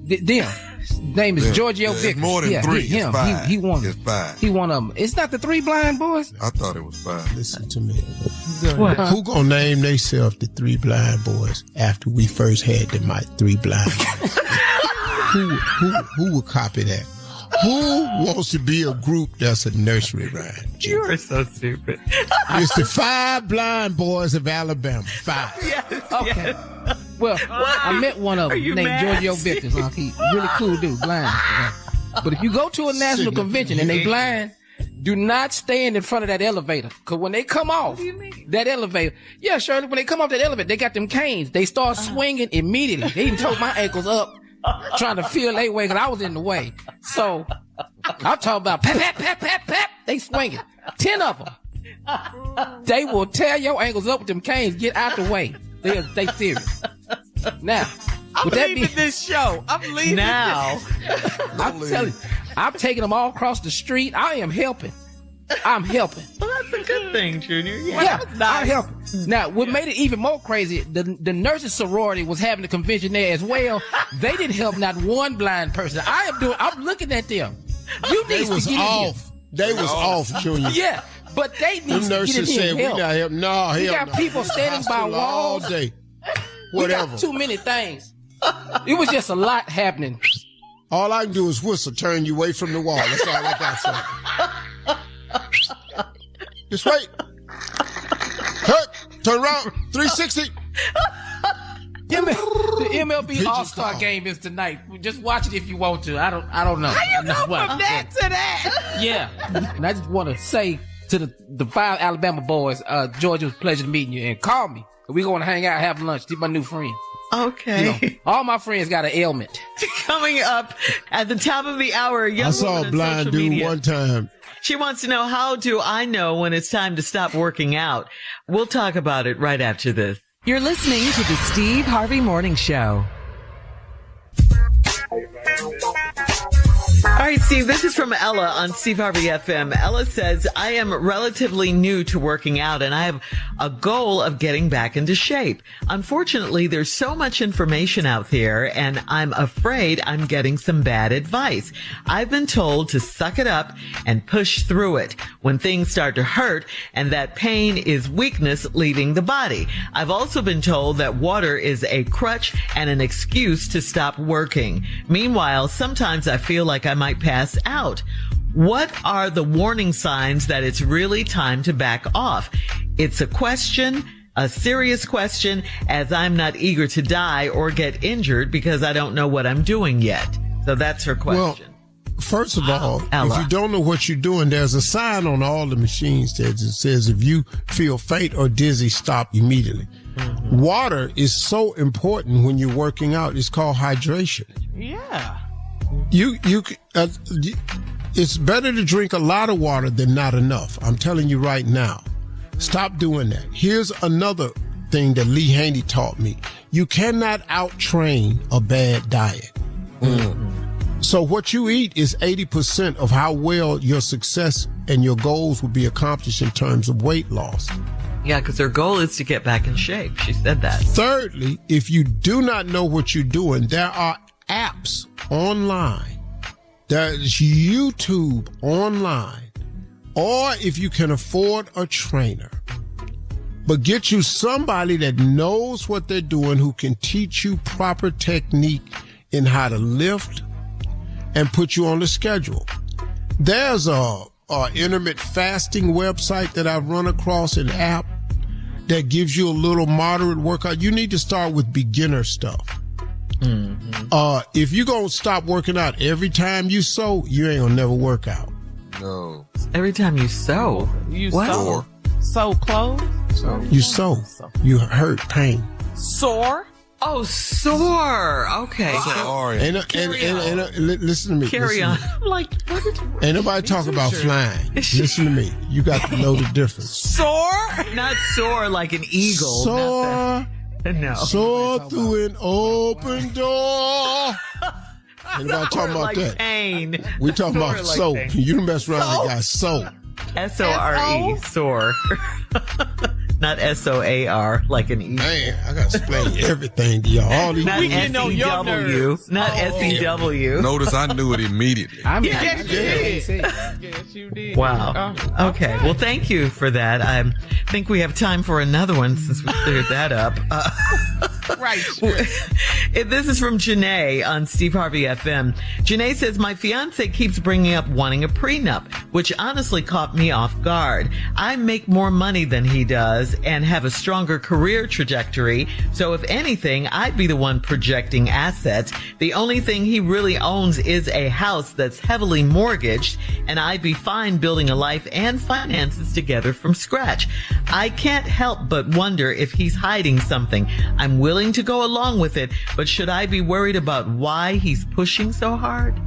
Them. His name is Giorgio Victor. More than three. Him. It's five. He won. It's five. He won them. It's not the three blind boys. I thought it was five. Listen to me. What? Who gonna name themselves the three blind boys after we first had them three blind boys? Who would copy that? Who wants to be a group that's a nursery rhyme? You are so stupid. It's the five blind boys of Alabama. Five. Yes, Okay. yes. Well, I met one of them named Giorgio Victor. He really cool dude, blind. But if you go to a national convention and they blind, do not stand in front of that elevator. Cause when they come off that elevator, yeah, Shirley, when they come off that elevator, they got them canes. They start swinging immediately. They even told my ankles up. Trying to feel their way because I was in the way. So I'm talking about pap. They swinging. 10 of them. They will tear your ankles up with them canes. Get out the way. They serious. Now, I'm leaving this show. I'm leaving now. I'm telling you, I'm taking them all across the street. I am helping. I'm helping. Well, that's a good thing, Junior. Yeah, I'm helping. Now, what made it even more crazy, the nurses sorority was having a convention there as well. They didn't help not one blind person. I'm looking at them. You need to get off. They was off, Junior. Yeah, but they need to get in here and help. We not help. No, we got people standing by walls all day. Whatever. We got too many things. It was just a lot happening. All I can do is whistle, turn you away from the wall. That's all I got to say. Just wait. Turn around. 360. The MLB All-Star game is tonight. Just watch it if you want to. I don't know. How you go from that to that? Yeah. And I just want to say to the five Alabama boys, Georgia, it was a pleasure meeting you. And call me. We're going to hang out, have lunch. He's my new friend. Okay. All my friends got an ailment. Coming up at the top of the hour, I saw a blind dude one time. She wants to know, how do I know when it's time to stop working out? We'll talk about it right after this. You're listening to the Steve Harvey Morning Show. All right, Steve, this is from Ella on Steve Harvey FM. Ella says, I am relatively new to working out and I have a goal of getting back into shape. Unfortunately, there's so much information out there and I'm afraid I'm getting some bad advice. I've been told to suck it up and push through it when things start to hurt and that pain is weakness leaving the body. I've also been told that water is a crutch and an excuse to stop working. Meanwhile, sometimes I feel like I might pass out. What are the warning signs that it's really time to back off? It's a question, a serious question, as I'm not eager to die or get injured because I don't know what I'm doing yet. So that's her question. Well, first of all, Ella. if you don't know what you're doing, there's a sign on all the machines that says if you feel faint or dizzy, stop immediately. Mm-hmm. Water is so important when you're working out. It's called hydration. Yeah. It's better to drink a lot of water than not enough. I'm telling you right now. Stop doing that. Here's another thing that Lee Haney taught me. You cannot out-train a bad diet. Mm. So what you eat is 80% of how well your success and your goals will be accomplished in terms of weight loss. Yeah, because her goal is to get back in shape. She said that. Thirdly, if you do not know what you're doing, there are apps online. There's YouTube online. Or if you can afford a trainer. But get you somebody that knows what they're doing, who can teach you proper technique in how to lift and put you on the schedule. There's a intermittent fasting website that I've run across, an app that gives you a little moderate workout. You need to start with beginner stuff. Mm-hmm. If you're going to stop working out every time you sew, you ain't going to never work out. No. Every time you sew? You sew clothes? You sew. You hurt, pain. Sore? Oh, sore. Okay. Listen to me. Carry on. I'm like, what did you... Ain't nobody talk about flying. Listen to me. You got to know the difference. Soar? Not soar like an eagle. Soar. No. Soar through an open door. Anybody talking about like that? Pain. We talking about like soap. pain. You mess around with got soap. S-O-R-E. Soar. Not S-O-A-R like an E. Man, I got to explain everything to y'all. All these not S-E-W. Not S-E-W. Notice I knew it immediately. Yes, you did. Wow. Okay. Well, thank you for that. I think we have time for another one since we cleared that up. Right. This is from Janae on Steve Harvey FM. Janae says, my fiance keeps bringing up wanting a prenup, which honestly caught me off guard. I make more money than he does and have a stronger career trajectory. So if anything, I'd be the one projecting assets. The only thing he really owns is a house that's heavily mortgaged, and I'd be fine building a life and finances together from scratch. I can't help but wonder if he's hiding something. I'm willing to go along with it, but should I be worried about why he's pushing so hard?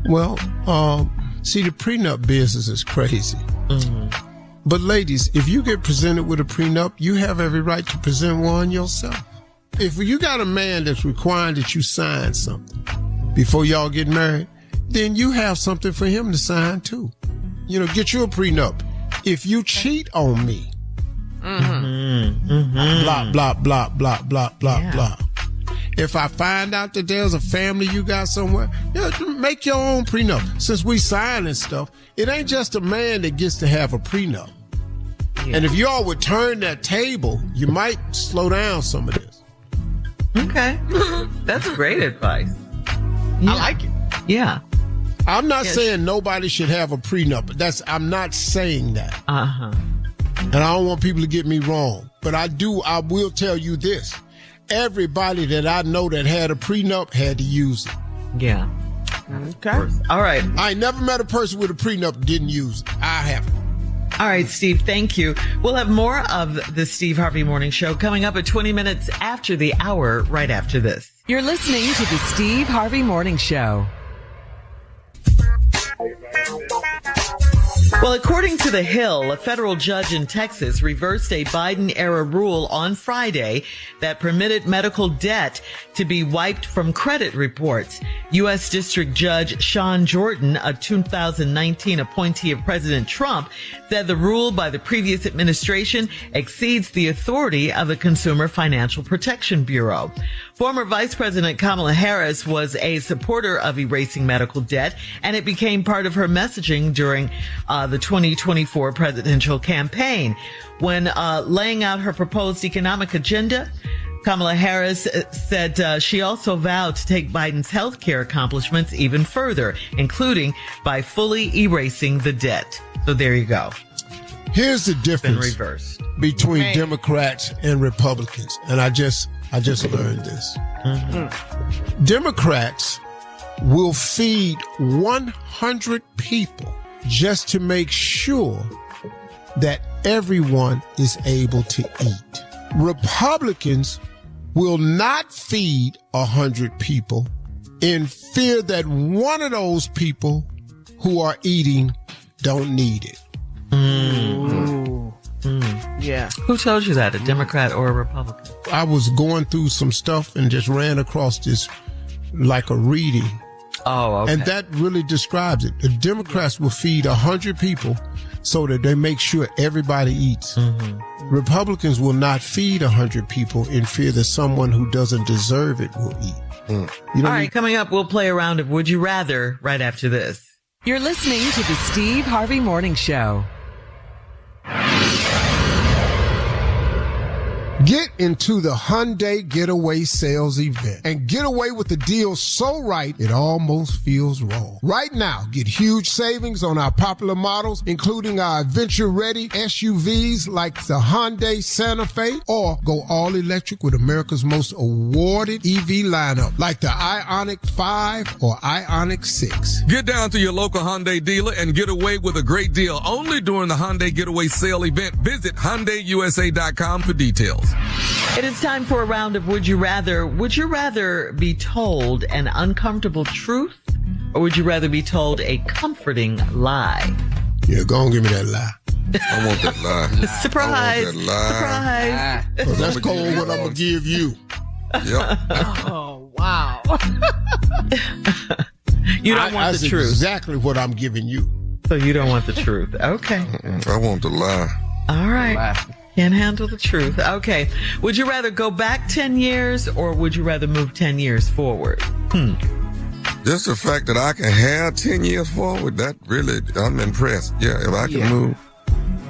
Well, see, the prenup business is crazy. Mm-hmm. But ladies, if you get presented with a prenup, you have every right to present one yourself. If you got a man that's requiring that you sign something before y'all get married, then you have something for him to sign too. You know, get you a prenup. If you cheat on me, blah, blah, blah, blah, blah, blah, blah. If I find out that there's a family you got somewhere, make your own prenup. Since we signing stuff, it ain't just a man that gets to have a prenup. Yeah. And if y'all would turn that table, you might slow down some of this. Okay. That's great advice. Yeah. I like it. Yeah. I'm not saying nobody should have a prenup. I'm not saying that. Uh-huh. And I don't want people to get me wrong. But I will tell you this. Everybody that I know that had a prenup had to use it. Yeah. Okay. All right. I ain't never met a person with a prenup that didn't use it. I haven't. All right, Steve, thank you. We'll have more of the Steve Harvey Morning Show coming up at 20 minutes after the hour, right after this. You're listening to the Steve Harvey Morning Show. Well, according to The Hill, a federal judge in Texas reversed a Biden-era rule on Friday that permitted medical debt to be wiped from credit reports. U.S. District Judge Sean Jordan, a 2019 appointee of President Trump, said the rule by the previous administration exceeds the authority of the Consumer Financial Protection Bureau. Former Vice President Kamala Harris was a supporter of erasing medical debt, and it became part of her messaging during the 2024 presidential campaign. When laying out her proposed economic agenda, Kamala Harris said she also vowed to take Biden's health care accomplishments even further, including by fully erasing the debt. So there you go. Here's the difference between Democrats and Republicans, and I just learned this. Mm-hmm. Democrats will feed 100 people just to make sure that everyone is able to eat. Republicans will not feed 100 people in fear that one of those people who are eating don't need it. Yeah. Who told you that, a Democrat or a Republican? I was going through some stuff and just ran across this like a reading. Oh, okay. And that really describes it. The Democrats will feed 100 people so that they make sure everybody eats. Mm-hmm. Republicans will not feed 100 people in fear that someone who doesn't deserve it will eat. All right, coming up, we'll play a round of Would You Rather right after this. You're listening to the Steve Harvey Morning Show. Get into the Hyundai Getaway Sales Event and get away with the deal so right it almost feels wrong. Right now, get huge savings on our popular models, including our adventure-ready SUVs like the Hyundai Santa Fe, or go all-electric with America's most awarded EV lineup like the Ioniq 5 or Ioniq 6. Get down to your local Hyundai dealer and get away with a great deal only during the Hyundai Getaway Sale Event. Visit HyundaiUSA.com for details. It is time for a round of Would You Rather. Would you rather be told an uncomfortable truth, or would you rather be told a comforting lie? Yeah, go on, give me that lie. I want that lie. Surprise. I want that lie. Surprise. That's cold what I'm going to give you. Yep. Oh, wow. You don't want the truth. Exactly what I'm giving you. So you don't want the truth. Okay. I want the lie. All right. Can't handle the truth. Okay. Would you rather go back 10 years or would you rather move 10 years forward? Just the fact that I can have 10 years forward, that really, I'm impressed. Yeah, if I can move.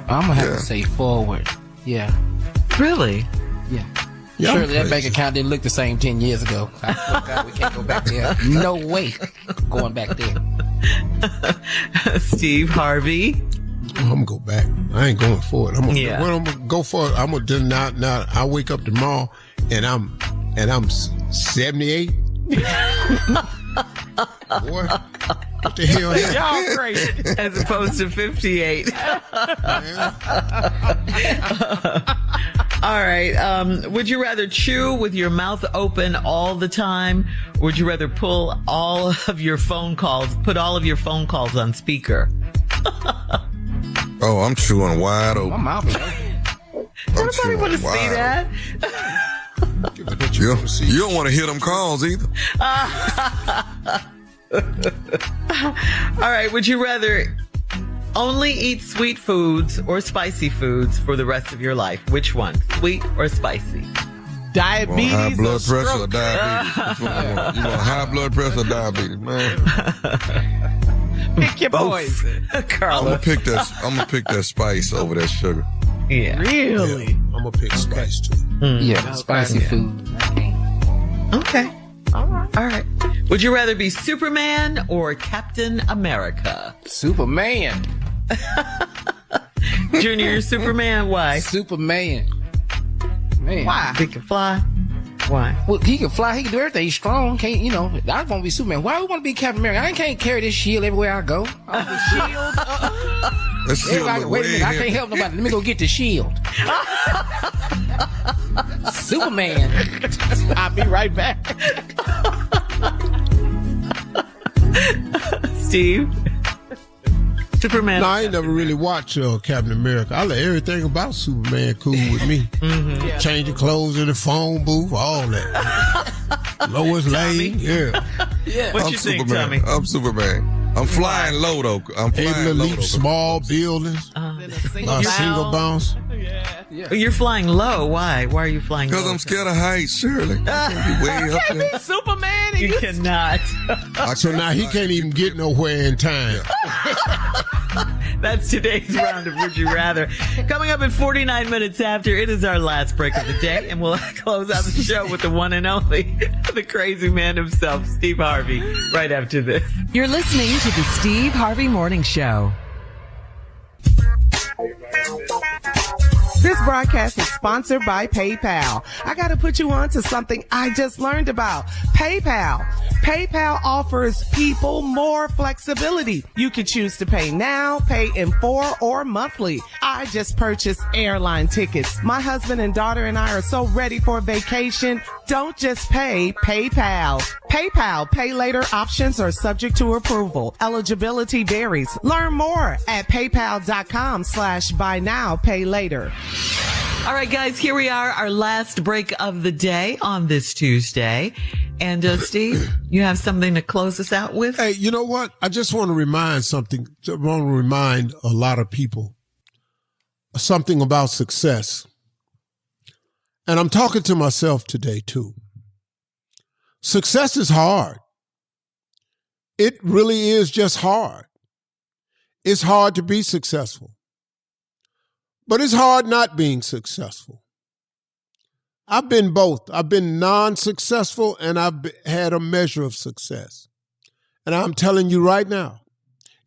I'm going to have to say forward. Yeah. Really? Yeah. Surely that bank account didn't look the same 10 years ago. I swear to God, we can't go back there. No way going back there. Steve Harvey. I'm gonna go back. I ain't going for it. I'm gonna go for it. I'm gonna do now. I wake up tomorrow and I'm 78. Boy, what the hell? Y'all crazy. As opposed to 58. All right. Would you rather chew with your mouth open all the time, or would you rather put all of your phone calls on speaker? Oh, I'm chewing wide open. My mouth is open. Nobody want to see that. You don't want to hear them calls either. All right. Would you rather only eat sweet foods or spicy foods for the rest of your life? Which one? Sweet or spicy? Diabetes high blood or pressure or diabetes? Which one you want? You want high blood pressure or diabetes, man? Pick your poison. Carla. I'm gonna pick that spice over that sugar. Yeah. Really? Yeah, I'm gonna pick spice too. Yeah, spicy food. Okay. All right. Would you rather be Superman or Captain America? Superman. Junior, you're Superman. Why? Superman. Man. Why? He can fly. Why? Well, he can fly. He can do everything. He's strong. Can't, I want to be Superman. Why do we want to be Captain America? I can't carry this shield everywhere I go. That shield Everybody, wait a minute. I can't help nobody. Let me go get the shield. Superman. I'll be right back. Steve? Superman. No, I ain't never really watched Captain America. I like everything about Superman cool with me. Changing clothes in the phone booth, all that. Lois Lane, yeah. What you think, Superman. Tommy? I'm Superman. I'm flying low, though. I'm flying Able to low, leap though. small buildings. Single bounce. You're flying low. Why? Why are you flying low? Because I'm scared of heights, Shirley. I can't be way up there. Superman. And You cannot. So now he can't even get nowhere in time. That's today's round of Would You Rather. Coming up in 49 minutes after, it is our last break of the day, and we'll close out the show with the one and only, the crazy man himself, Steve Harvey, right after this. You're listening to the Steve Harvey Morning Show. This broadcast is sponsored by PayPal. I got to put you on to something I just learned about. PayPal. PayPal offers people more flexibility. You can choose to pay now, pay in 4 or monthly. I just purchased airline tickets. My husband and daughter and I are so ready for vacation. Don't just pay, PayPal. PayPal pay later options are subject to approval. Eligibility varies. Learn more at paypal.com/buy now, pay later. All right, guys, here we are, our last break of the day on this Tuesday. And Steve, you have something to close us out with? Hey, you know what? I just want to remind a lot of people something about success. And I'm talking to myself today, too. Success is hard. It really is just hard. It's hard to be successful. But it's hard not being successful. I've been both. I've been non-successful and I've had a measure of success. And I'm telling you right now,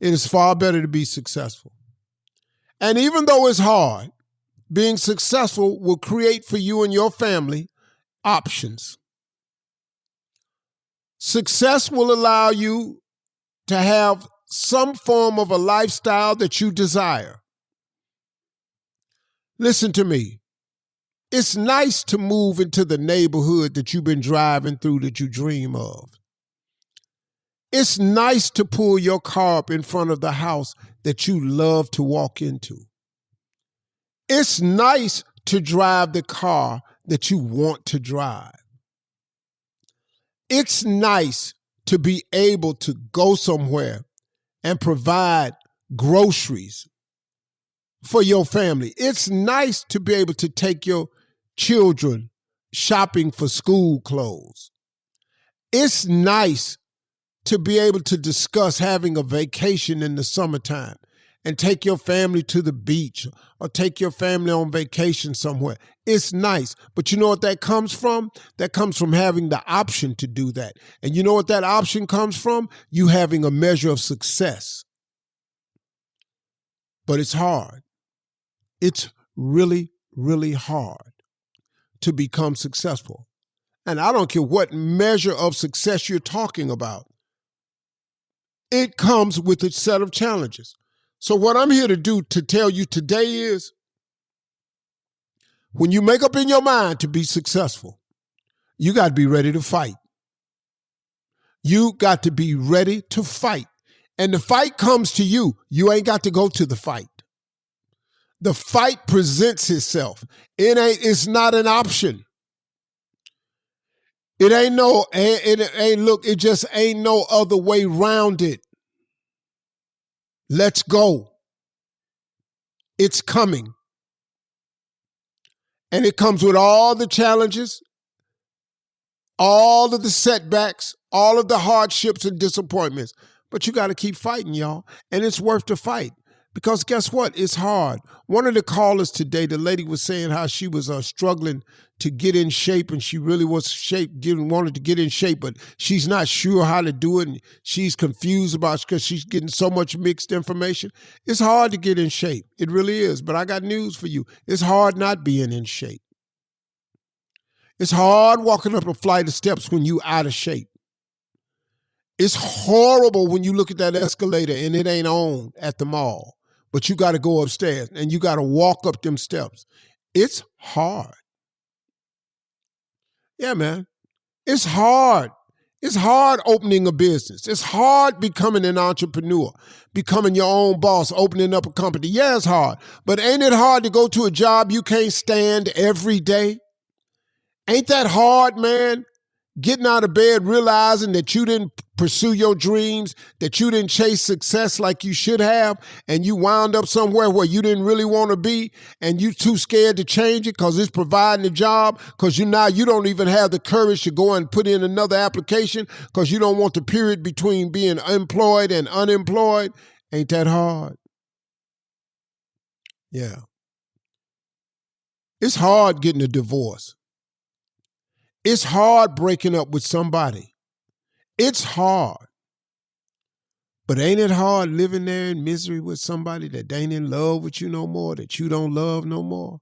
it is far better to be successful. And even though it's hard, being successful will create for you and your family options. Success will allow you to have some form of a lifestyle that you desire. Listen to me. It's nice to move into the neighborhood that you've been driving through that you dream of. It's nice to pull your car up in front of the house that you love to walk into. It's nice to drive the car that you want to drive. It's nice to be able to go somewhere and provide groceries for your family. It's nice to be able to take your children shopping for school clothes. It's nice to be able to discuss having a vacation in the summertime and take your family to the beach or take your family on vacation somewhere. It's nice. But you know what that comes from? That comes from having the option to do that. And you know what that option comes from? You having a measure of success. But it's hard. It's really, really hard to become successful. And I don't care what measure of success you're talking about. It comes with a set of challenges. So what I'm here to do to tell you today is, when you make up in your mind to be successful, you got to be ready to fight. You got to be ready to fight. And the fight comes to you. You ain't got to go to the fight. The fight presents itself. It's not an option. It just ain't no other way around it. Let's go. It's coming. And it comes with all the challenges, all of the setbacks, all of the hardships and disappointments. But you got to keep fighting, y'all. And it's worth the fight. Because guess what? It's hard. One of the callers today, the lady was saying how she was struggling to get in shape, and she really wanted to get in shape, but she's not sure how to do it, and she's confused about it because she's getting so much mixed information. It's hard to get in shape. It really is. But I got news for you. It's hard not being in shape. It's hard walking up a flight of steps when you out of shape. It's horrible when you look at that escalator and it ain't on at the mall, but you got to go upstairs and you got to walk up them steps. It's hard. Yeah, man. It's hard. It's hard opening a business. It's hard becoming an entrepreneur, becoming your own boss, opening up a company. Yeah, it's hard. But ain't it hard to go to a job you can't stand every day? Ain't that hard, man? Getting out of bed, realizing that you didn't pursue your dreams, that you didn't chase success like you should have, and you wound up somewhere where you didn't really want to be, and you too scared to change it because it's providing a job, because you don't even have the courage to go and put in another application because you don't want the period between being employed and unemployed. Ain't that hard? Yeah. It's hard getting a divorce. It's hard breaking up with somebody. It's hard. But ain't it hard living there in misery with somebody that ain't in love with you no more, that you don't love no more?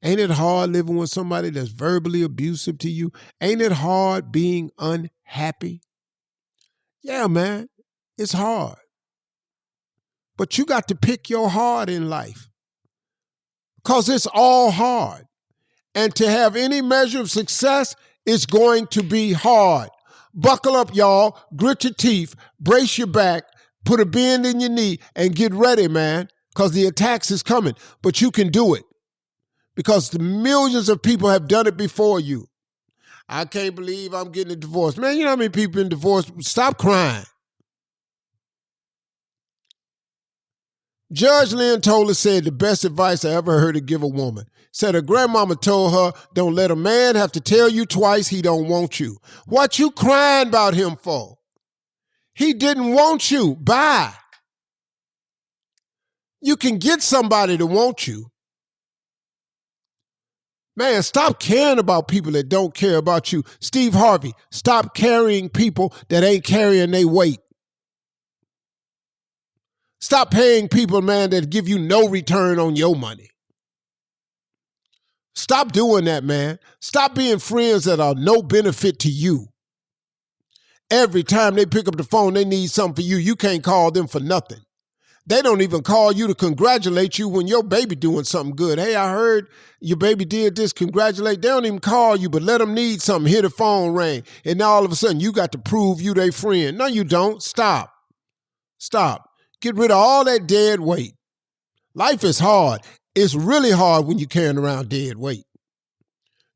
Ain't it hard living with somebody that's verbally abusive to you? Ain't it hard being unhappy? Yeah, man, it's hard. But you got to pick your hard in life because it's all hard. And to have any measure of success, it's going to be hard. Buckle up, y'all. Grit your teeth. Brace your back. Put a bend in your knee and get ready, man, because the attacks is coming. But you can do it because the millions of people have done it before you. I can't believe I'm getting a divorce. Man, you know how many people been divorced? Stop crying. Judge Lynn Toler said the best advice I ever heard her give a woman. Said her grandmama told her, don't let a man have to tell you twice he don't want you. What you crying about him for? He didn't want you. Bye. You can get somebody to want you. Man, stop caring about people that don't care about you. Steve Harvey, stop carrying people that ain't carrying their weight. Stop paying people, man, that give you no return on your money. Stop doing that, man. Stop being friends that are no benefit to you. Every time they pick up the phone, they need something for you. You can't call them for nothing. They don't even call you to congratulate you when your baby doing something good. Hey, I heard your baby did this. Congratulate. They don't even call you, but let them need something. Hear the phone ring. And now all of a sudden you got to prove you their friend. No, you don't. Stop. Stop. Get rid of all that dead weight. Life is hard. It's really hard when you're carrying around dead weight.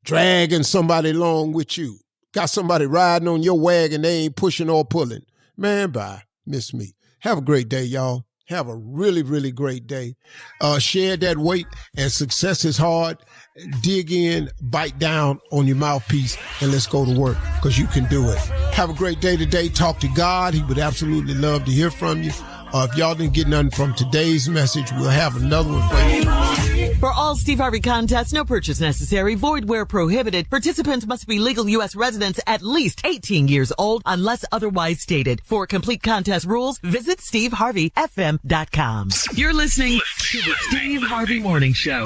Dragging somebody along with you. Got somebody riding on your wagon, they ain't pushing or pulling. Man, bye. Miss me. Have a great day, y'all. Have a really, really great day. Share that weight, and success is hard. Dig in, bite down on your mouthpiece, and let's go to work, because you can do it. Have a great day today. Talk to God. He would absolutely love to hear from you. If y'all didn't get nothing from today's message, we'll have another one for you. For all Steve Harvey contests, no purchase necessary, void where prohibited. Participants must be legal U.S. residents at least 18 years old unless otherwise stated. For complete contest rules, visit SteveHarveyFM.com. You're listening to the Steve Harvey Morning Show.